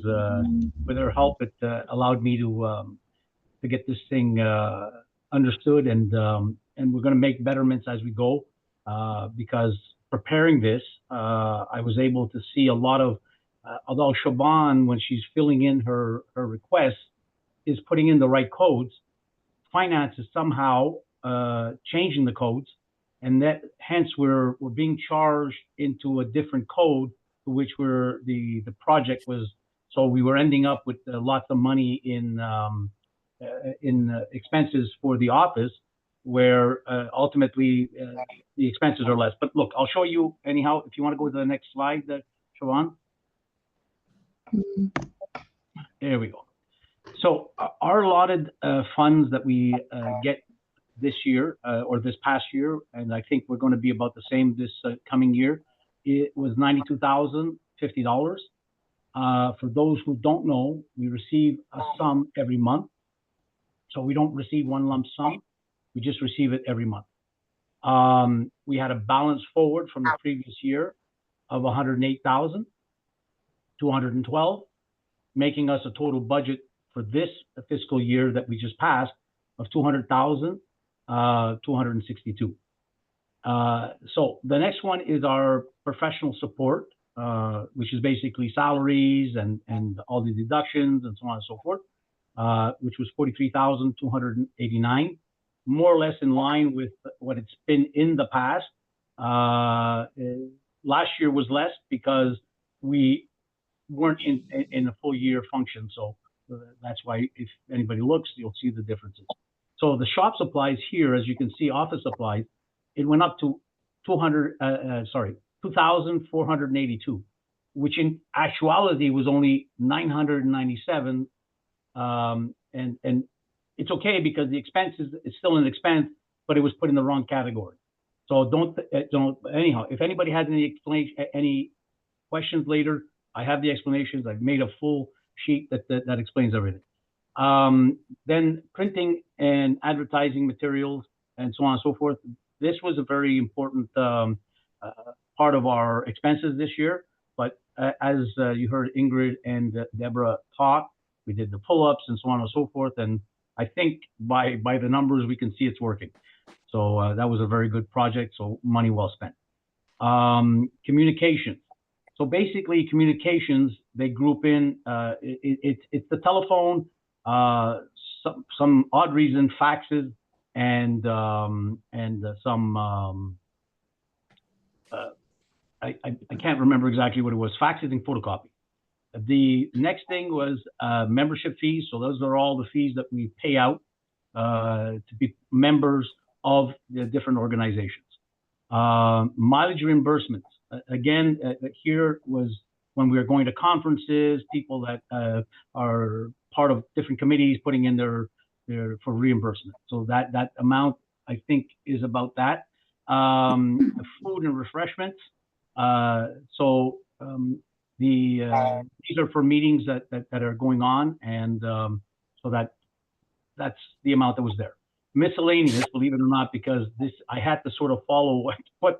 with her help, it allowed me to get this thing understood, and we're going to make betterments as we go, because preparing this, I was able to see a lot of, although Siobhan, when she's filling in her requests, is putting in the right codes, finance is somehow changing the codes, and that hence we're being charged into a different code to which the project was. So we were ending up with lots of money in expenses for the office, where ultimately the expenses are less. But look, I'll show you anyhow. If you want to go to the next slide, Siobhan. There we go. So our allotted funds that we get this year or this past year, and I think we're going to be about the same this coming year, it was $92,050. For those who don't know, we receive a sum every month. So we don't receive one lump sum. We just receive it every month. We had a balance forward from the previous year of $108,212, making us a total budget for this fiscal year that we just passed of $200,262. So the next one is our professional support, which is basically salaries and all the deductions and so on and so forth, which was $43,289, more or less in line with what it's been in the past. Last year was less because we weren't in a full year function. So that's why if anybody looks, you'll see the differences. So the shop supplies here, as you can see, office supplies, it went up to 2,482, which in actuality was only 997. And it's okay because the expense is still an expense, but it was put in the wrong category. So don't anyhow, if anybody has any questions later, I have the explanations. I've made a full sheet that explains everything. Then printing and advertising materials and so on and so forth. This was a very important part of our expenses this year. But as you heard Ingrid and Deborah talk, we did the pull-ups and so on and so forth. And I think by the numbers, we can see it's working. So that was a very good project. So money well spent. Communications. So basically communications, they group in, it's the telephone, some odd reason, faxes, and some, I can't remember exactly what it was, faxes and photocopy. The next thing was membership fees. So those are all the fees that we pay out to be members of the different organizations. Mileage reimbursements. Again, here was when we were going to conferences, people that are part of different committees putting in their for reimbursement. So that amount, I think, is about that. Food and refreshments. These are for meetings that are going on, and so that's the amount that was there. Miscellaneous, believe it or not, because this I had to sort of follow what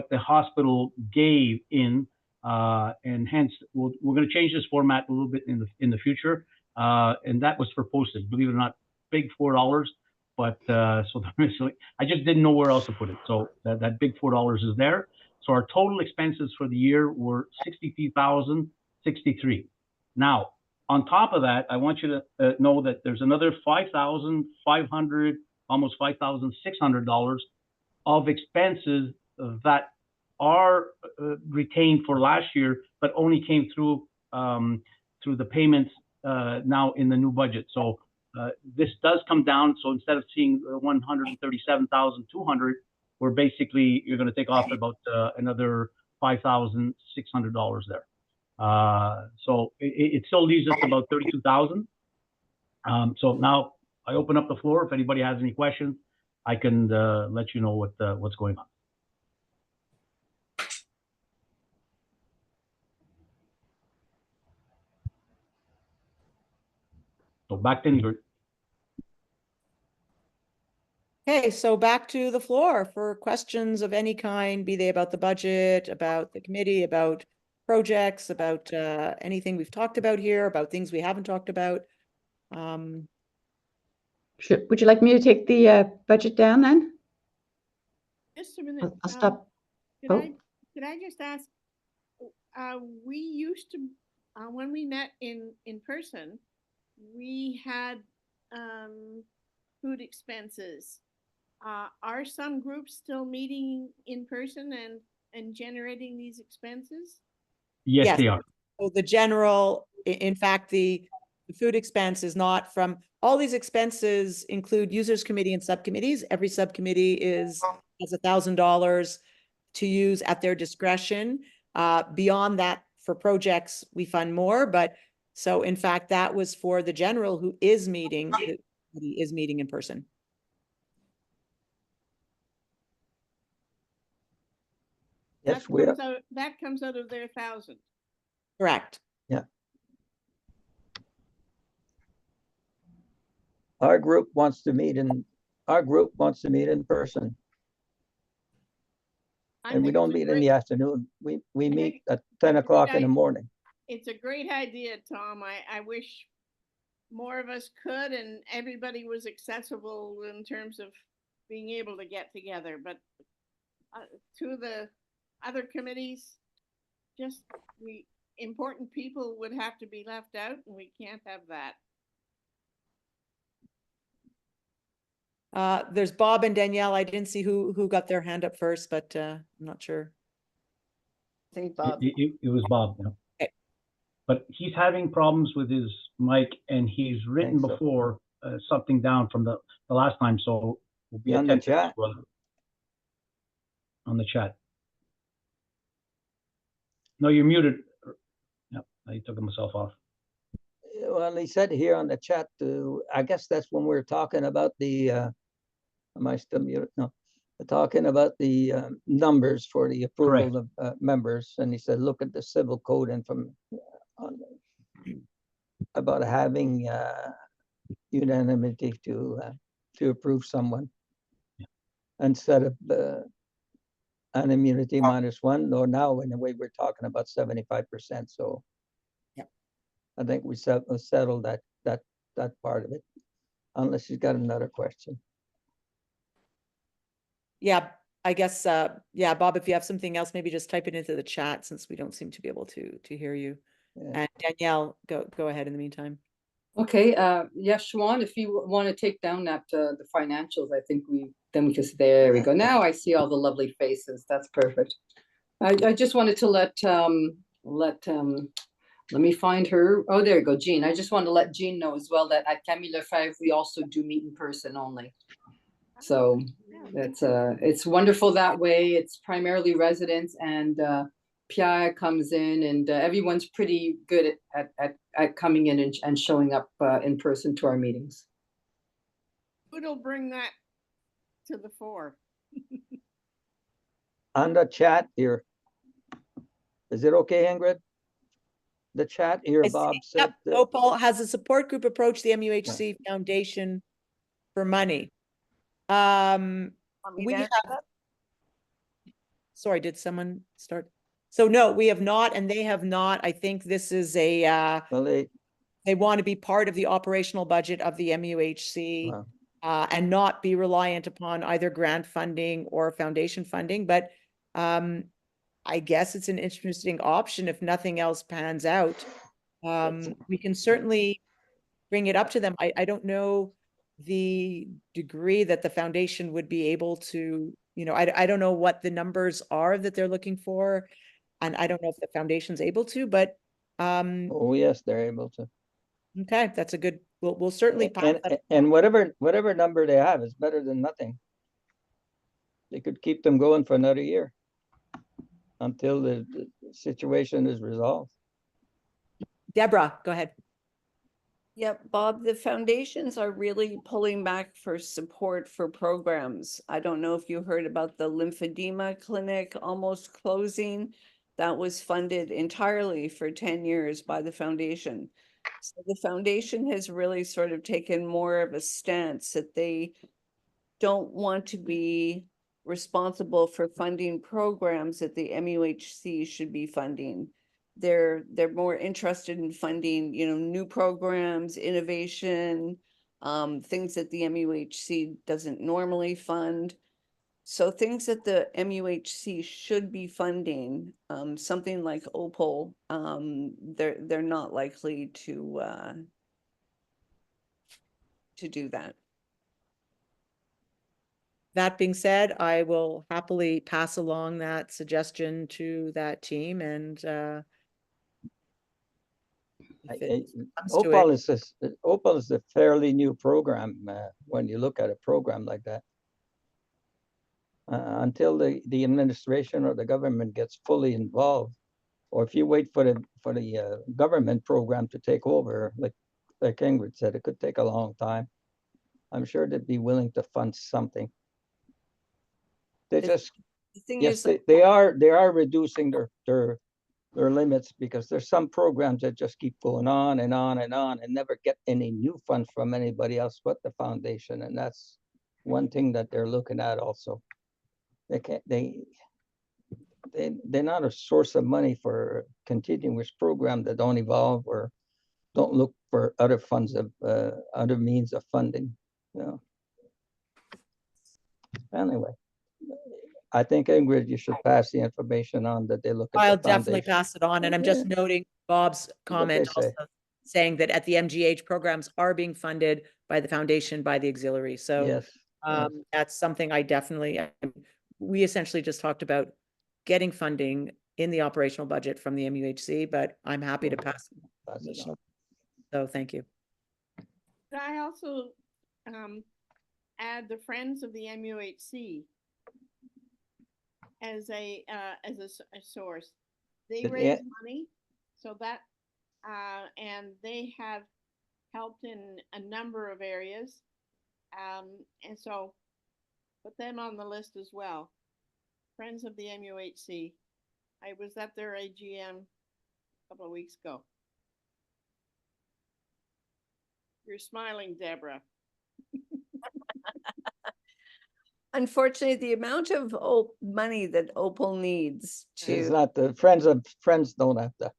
the hospital gave in, and hence we're going to change this format a little bit in the future, and that was for postage. Believe it or not, big $4, but so I just didn't know where else to put it. So that big $4 is there. So our total expenses for the year were $63,063. Now, on top of that, I want you to know that there's another $5,500, almost $5,600 of expenses that are retained for last year, but only came through the payments now in the new budget. So this does come down. So instead of seeing 137,200, we're basically, you're going to take off about another $5,600 there. So it still leaves us about 32,000. So now I open up the floor. If anybody has any questions, I can let you know what's going on. So back to Ingrid. Okay, so back to the floor for questions of any kind, be they about the budget, about the committee, about projects, about anything we've talked about here, about things we haven't talked about. Would you like me to take the budget down then? Just a minute. I'll stop. Could I just ask, we used to, when we met in person, we had food expenses. Are some groups still meeting in person and generating these expenses? Yes, they are. So the general, in fact, the food expense is not from, all these expenses include users committee and subcommittees. Every subcommittee has $1,000 to use at their discretion. Beyond that, for projects, we fund more. But so in fact, that was for the general who is meeting in person. Yes, that comes out of their 1,000. Correct. Yeah. Our group wants to meet in person. And we don't meet in the afternoon. We meet at 10 o'clock in the morning. It's a great idea, Tom. I wish more of us could and everybody was accessible in terms of being able to get together. But to the other committees, just important people would have to be left out, and we can't have that. There's Bob and Danielle. I didn't see who got their hand up first, but I'm not sure. I think Bob. It was Bob. Yeah. Okay. But he's having problems with his mic, and he's written before something down from the last time. So we'll be on the chat. On the chat. No, you're muted. Yep, I took himself off. Well, he said here on the chat, I guess that's when we're talking about the, am I still muted? No, we're talking about the numbers for the approval of members. And he said, look at the civil code and about having unanimity to approve someone instead of an immunity -1, or now in a way we're talking about 75%. So I think we settled that part of it. unless she's got another question. Yeah, I guess, yeah, Bob, if you have something else, maybe just type it into the chat since we don't seem to be able to hear you. Yeah. And Danielle, go ahead in the meantime. Okay, yeah, Siobhan, if you want to take down that, the financials, I think we can say, there we go. Now I see all the lovely faces. That's perfect. I just wanted to let me find her. Oh, there you go, Jean. I just want to let Jean know as well that at Camille Lefebvre, we also do meet in person only. So it's wonderful that way. It's primarily residents, and Pierre comes in, and everyone's pretty good at coming in and showing up in person to our meetings. Who'll bring that to the fore? On the chat here, is it okay, Ingrid? The chat here, Bob said. Opal has a support group approach the MUHC Foundation for money. We have, sorry, did someone start? So no, we have not, and they have not. I think this is a, Well, they want to be part of the operational budget of the MUHC. Wow. And not be reliant upon either grant funding or foundation funding. But I guess it's an interesting option if nothing else pans out. We can certainly bring it up to them. I don't know the degree that the foundation would be able to, you know, I don't know what the numbers are that they're looking for. And I don't know if the foundation's able to, but oh yes, they're able to. okay, that's a good, we'll certainly pass that. And whatever number they have is better than nothing. They could keep them going for another year until the situation is resolved. Deborah, go ahead. Yep, Bob, the foundations are really pulling back for support for programs. I don't know if you heard about the lymphedema clinic almost closing. That was funded entirely for 10 years by the foundation. So the foundation has really sort of taken more of a stance that they don't want to be responsible for funding programs that the MUHC should be funding. They're more interested in funding, you know, new programs, innovation, things that the MUHC doesn't normally fund. So things that the MUHC should be funding, something like OPAL, they're not likely to do that. That being said, I will happily pass along that suggestion to that team, and OPAL is a fairly new program when you look at a program like that. Until the administration or the government gets fully involved, or if you wait for the government program to take over, like Ingrid said, it could take a long time. I'm sure they'd be willing to fund something. They just, yes, they are reducing their limits, because there's some programs that just keep going on and on and on and never get any new funds from anybody else but the foundation, and that's one thing that they're looking at also. They're not a source of money for continuous program that don't evolve or don't look for other funds of other means of funding. You know. Anyway, I think, Ingrid, you should pass the information on that they look at. I'll definitely pass it on, and I'm just noting Bob's comment also saying that at the MGH programs are being funded by the foundation, by the auxiliary. So yes, that's something I definitely, we essentially just talked about getting funding in the operational budget from the MUHC, but I'm happy to pass it on. So thank you. I also add the Friends of the MUHC as a source. They raise money, so that and they have helped in a number of areas, and so put them on the list as well. Friends of the MUHC. I was at their AGM a couple of weeks ago. You're smiling, Deborah. Unfortunately, the amount of money that Opal needs to... It's not the friends don't have to.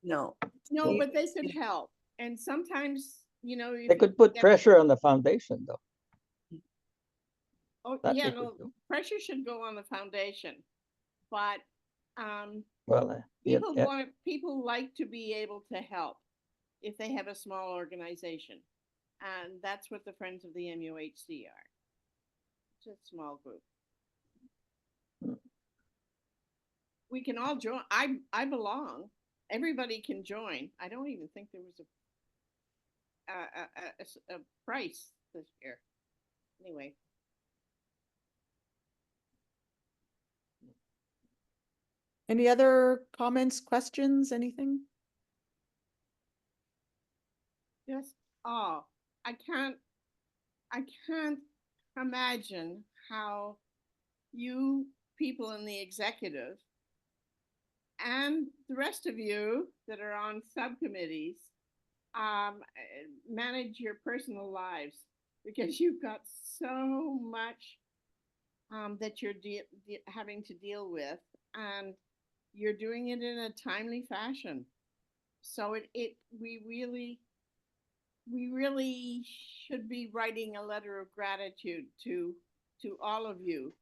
No. No, but they could help. And sometimes you know, if They you could put get- pressure on the foundation, though. Oh, That yeah, they could no, do. pressure should go on the foundation, but Well, yeah, people like to be able to help if they have a small organization, and that's what the Friends of the MUHC are. It's a small group. We can all join. I belong. Everybody can join. I don't even think there was a price this year. Anyway. Any other comments, questions, anything? Yes. Oh, I can't imagine how you people in the executive and the rest of you that are on subcommittees manage your personal lives, because you've got so much that you're having to deal with, and you're doing it in a timely fashion. So we really should be writing a letter of gratitude to all of you,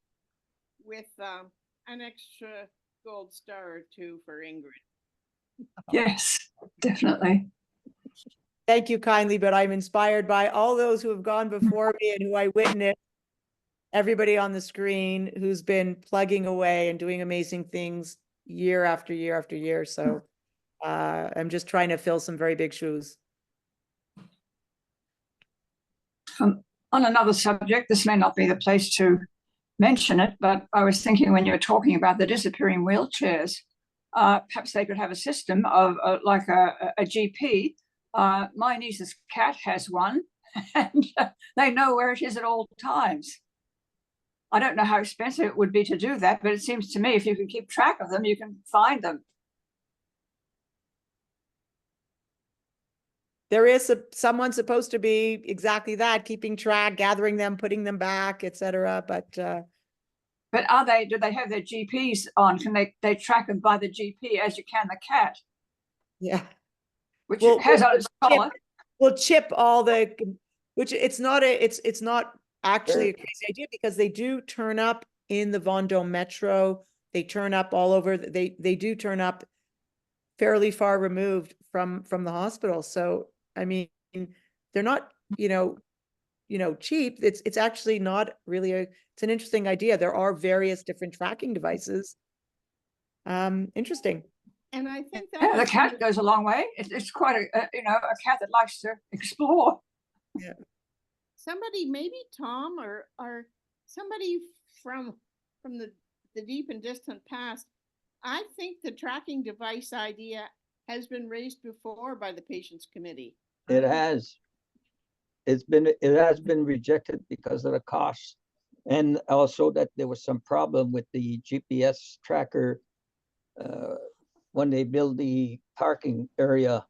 with an extra gold star or two for Ingrid. Yes, definitely. Thank you kindly, but I'm inspired by all those who have gone before me and who I witnessed. Everybody on the screen who's been plugging away and doing amazing things year after year after year. So I'm just trying to fill some very big shoes. On another subject, this may not be the place to mention it, but I was thinking when you were talking about the disappearing wheelchairs, perhaps they could have a system of like a GP. My niece's cat has one, and they know where it is at all times. I don't know how expensive it would be to do that, but it seems to me if you can keep track of them, you can find them. There is someone supposed to be exactly that, keeping track, gathering them, putting them back, etc. But do they have their GPs on? Can they track them by the GP as you can the cat? Yeah. Which has on its collar. We'll chip all the, which it's not actually a crazy idea, because they do turn up in the Vendôme Metro. They turn up all over. They do turn up fairly far removed from the hospital. So I mean, they're not, cheap. It's actually not really it's an interesting idea. There are various different tracking devices. Interesting. And I think that the cat goes a long way. It's quite a cat that likes to explore. Yeah. Somebody, maybe Tom or somebody from the deep and distant past, I think the tracking device idea has been raised before by the Patients Committee. It has. It has been rejected because of the cost, and also that there was some problem with the GPS tracker when they build the parking area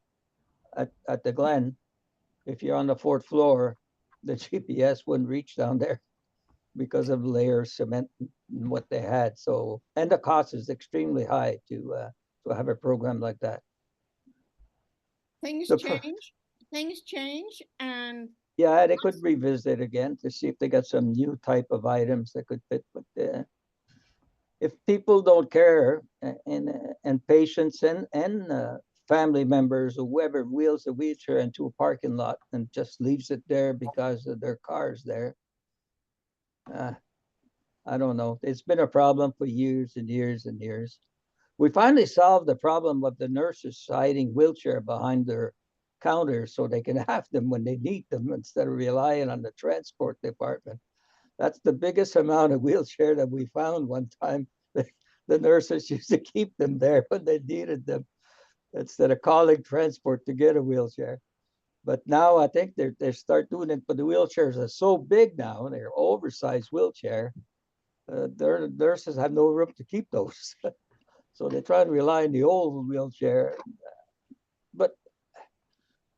at the Glen. If you're on the 4th floor, the GPS wouldn't reach down there because of layer cement and what they had. So, and the cost is extremely high to have a program like that. Things change, and yeah, they could revisit again to see if they got some new type of items that could fit. But if people don't care, and patients and family members or whoever wheels a wheelchair into a parking lot and just leaves it there because of their cars there, I don't know. It's been a problem for years and years and years. We finally solved the problem of the nurses hiding wheelchair behind their counters so they can have them when they need them instead of relying on the transport department. That's the biggest amount of wheelchair that we found one time. The nurses used to keep them there when they needed them instead of calling transport to get a wheelchair. But now I think they start doing it, but the wheelchairs are so big now, they're oversized wheelchair. Their nurses have no room to keep those. So they try to rely on the old wheelchair. But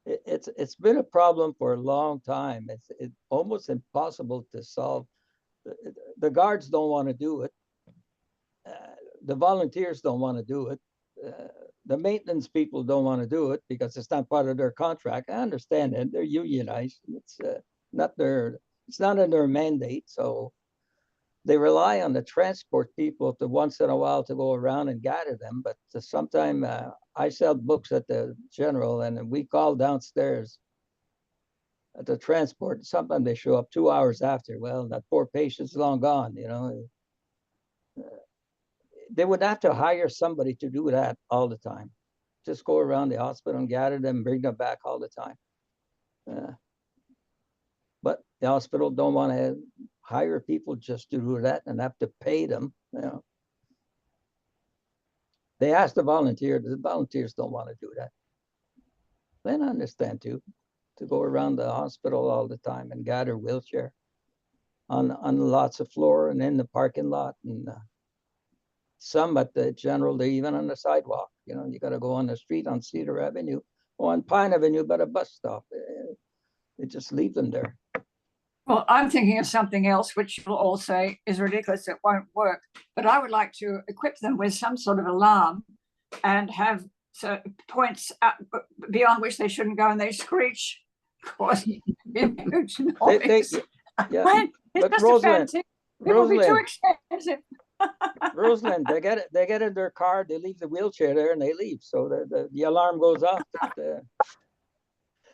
it's been a problem for a long time. It's almost impossible to solve. The guards don't want to do it. The volunteers don't want to do it. the maintenance people don't want to do it because it's not part of their contract. I understand that they're unionized. It's not in their mandate. So they rely on the transport people to once in a while to go around and gather them. But sometimes I sell books at the general, and we call downstairs at the transport. Sometimes they show up 2 hours after. Well, that poor patient's long gone, you know. They would have to hire somebody to do that all the time. Just go around the hospital and gather them, bring them back all the time. But the hospital don't want to hire people just to do that and have to pay them. You know. They ask the volunteers don't want to do that. Then I understand too, to go around the hospital all the time and gather wheelchair on lots of floor and in the parking lot, and some at the general, they're even on the sidewalk. You know, you got to go on the street on Cedar Avenue or on Pine Avenue, but a bus stop. They just leave them there. Well, I'm thinking of something else, which you'll all say is ridiculous, it won't work. But I would like to equip them with some sort of alarm and have points beyond which they shouldn't go, and they screech, causing huge noise. Yeah. But Rosalind, it will be too expensive. Rosalind, they get in their car, they leave the wheelchair there, and they leave. So the alarm goes off.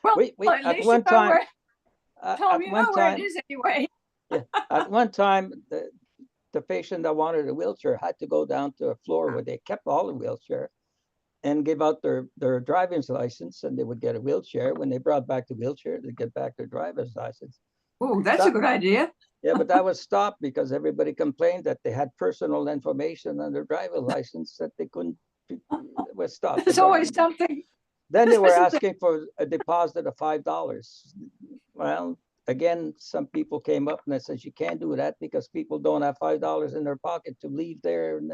Well, at one time. Tom, you know where it is anyway. Yeah, at one time, the patient that wanted a wheelchair had to go down to a floor where they kept all the wheelchair and give out their driver's license, and they would get a wheelchair. When they brought back the wheelchair, they'd get back their driver's license. Oh, that's a good idea. Yeah, but that was stopped because everybody complained that they had personal information on their driver's license that they couldn't. It was stopped. There's always something. Then they were asking for a deposit of $5. Well, again, some people came up and they said, you can't do that because people don't have $5 in their pocket to leave there. And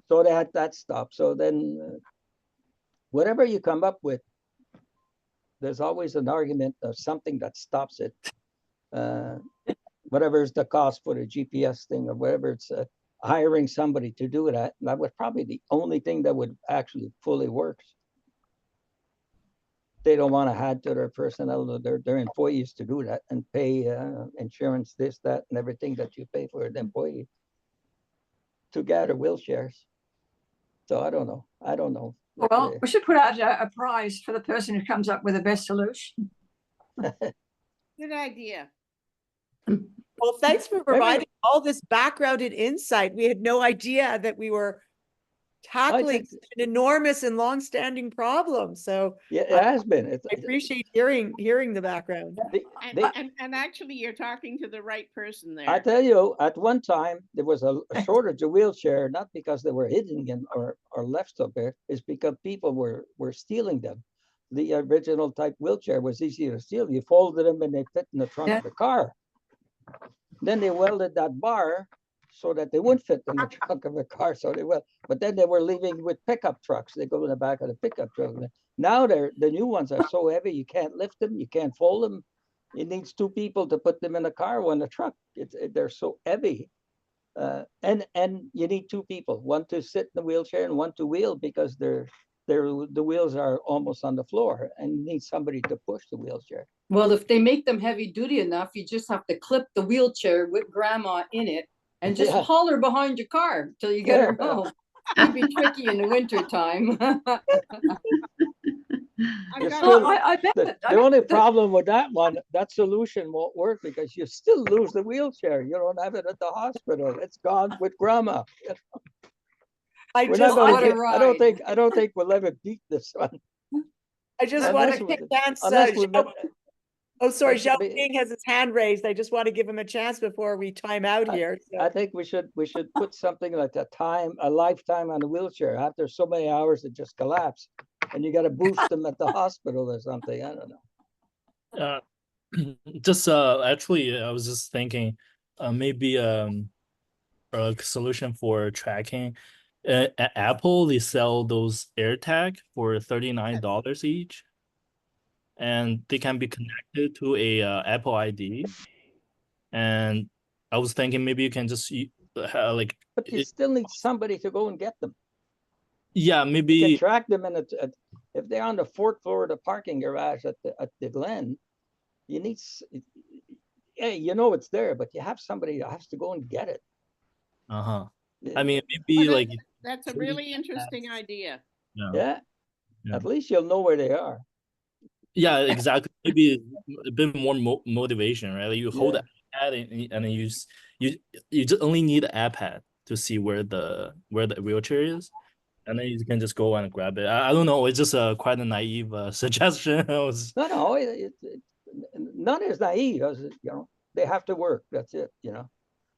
so they had that stopped. So then whatever you come up with, there's always an argument of something that stops it. Whatever is the cost for the GPS thing or whatever, it's hiring somebody to do that. That was probably the only thing that would actually fully work. They don't want to add to their personnel, their employees to do that and pay insurance, this, that, and everything that you pay for an employee to gather wheelchairs. So I don't know. Well, we should put out a prize for the person who comes up with the best solution. Good idea. Well, thanks for providing all this background and insight. We had no idea that we were tackling an enormous and long-standing problem. So yeah, it has been. I appreciate hearing the background. And actually, you're talking to the right person there. I tell you, at one time there was a shortage of wheelchair, not because they were hidden or left up there. It's because people were stealing them. The original type wheelchair was easy to steal. You folded them and they fit in the trunk of the car. Then they welded that bar so that they wouldn't fit in the trunk of a car. So they will, but then they were leaving with pickup trucks. They go in the back of the pickup truck. Now the new ones are so heavy you can't lift them, you can't fold them. It needs two people to put them in the car or in the truck. They're so heavy, and you need two people, one to sit in the wheelchair and one to wheel because the wheels are almost on the floor, and you need somebody to push the wheelchair. Well, if they make them heavy duty enough, you just have to clip the wheelchair with grandma in it and just haul her behind your car till you get her home. It'd be tricky in the winter time. The only problem with that one, that solution won't work because you still lose the wheelchair. You don't have it at the hospital. It's gone with grandma. I don't think we'll ever beat this one. I just want to give a chance. Oh, sorry, Xiao Ping has his hand raised. I just want to give him a chance before we time out here. So. I think we should put something like a lifetime on the wheelchair. After so many hours, it just collapsed, and you got to boost them at the hospital or something. I don't know. Actually, I was just thinking, maybe a solution for tracking. At Apple, they sell those AirTag for $39 each. And they can be connected to a Apple ID. And I was thinking maybe you can just But you still need somebody to go and get them. Yeah, You can maybe. track them if they're on the 4th floor of the parking garage at the Glen, you need, yeah, you know it's there, but you have somebody that has to go and get it. Uh-huh. I mean, maybe Well, like. that's a really interesting idea. Yeah. Yeah. At least you'll know where they are. Yeah, exactly. Maybe a bit more motivation, right? Like you hold Yeah. the iPad and then you just only need the iPad to see where the wheelchair is, and then you can just go and grab it. I don't know. It's just quite a naive suggestion. No, none is naive. They have to work. That's it. Yeah.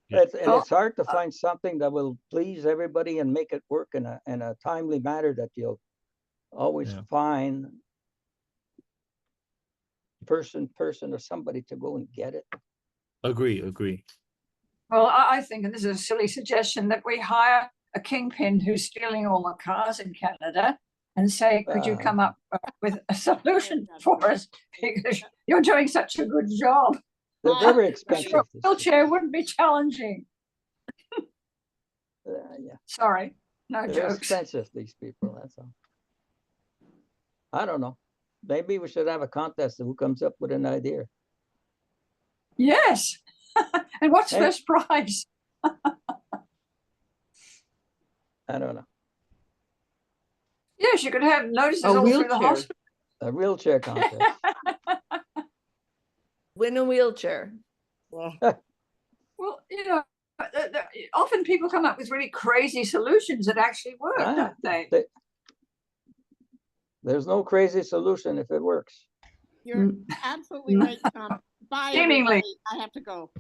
It's hard to find something that will please everybody and make it work in a timely manner that you'll always find person or somebody to go and get it. Agree. Well, I think, and this is a silly suggestion, that we hire a kingpin who's stealing all the cars in Canada and say, could you come up with a solution for us? Because you're doing such a good job. They're very expensive. Sure, wheelchair wouldn't be challenging. Yeah. Sorry, no They're jokes. expensive, these people, that's all. I don't know. Maybe we should have a contest of who comes up with an idea. Yes. And what's first prize? I don't know. Yes, you could have notices all through the hospital. A wheelchair contest. Win a wheelchair. Well, you know, often people come up with really crazy solutions that actually work, don't they? There's no crazy solution if it works. You're absolutely right, Tom. Bye, Seemingly. everybody. I have to go.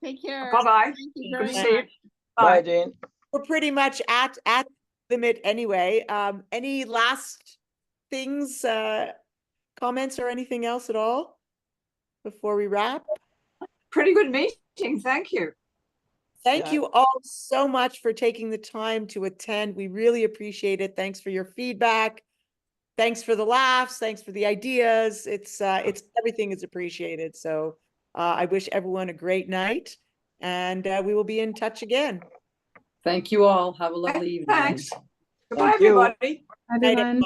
Take care. Bye-bye. Thank you Good very to see you. much. Bye, Jane. We're pretty much at limit anyway. Any last things, comments or anything else at all before we wrap? Pretty good meeting. Thank you. Thank you all so much for taking the time to attend. We really appreciate it. Thanks for your feedback. Thanks for the laughs. Thanks for the ideas. It's everything is appreciated. So I wish everyone a great night, and we will be in touch again. Thank you all. Have a lovely evening. Thanks. Goodbye, everybody. Everyone.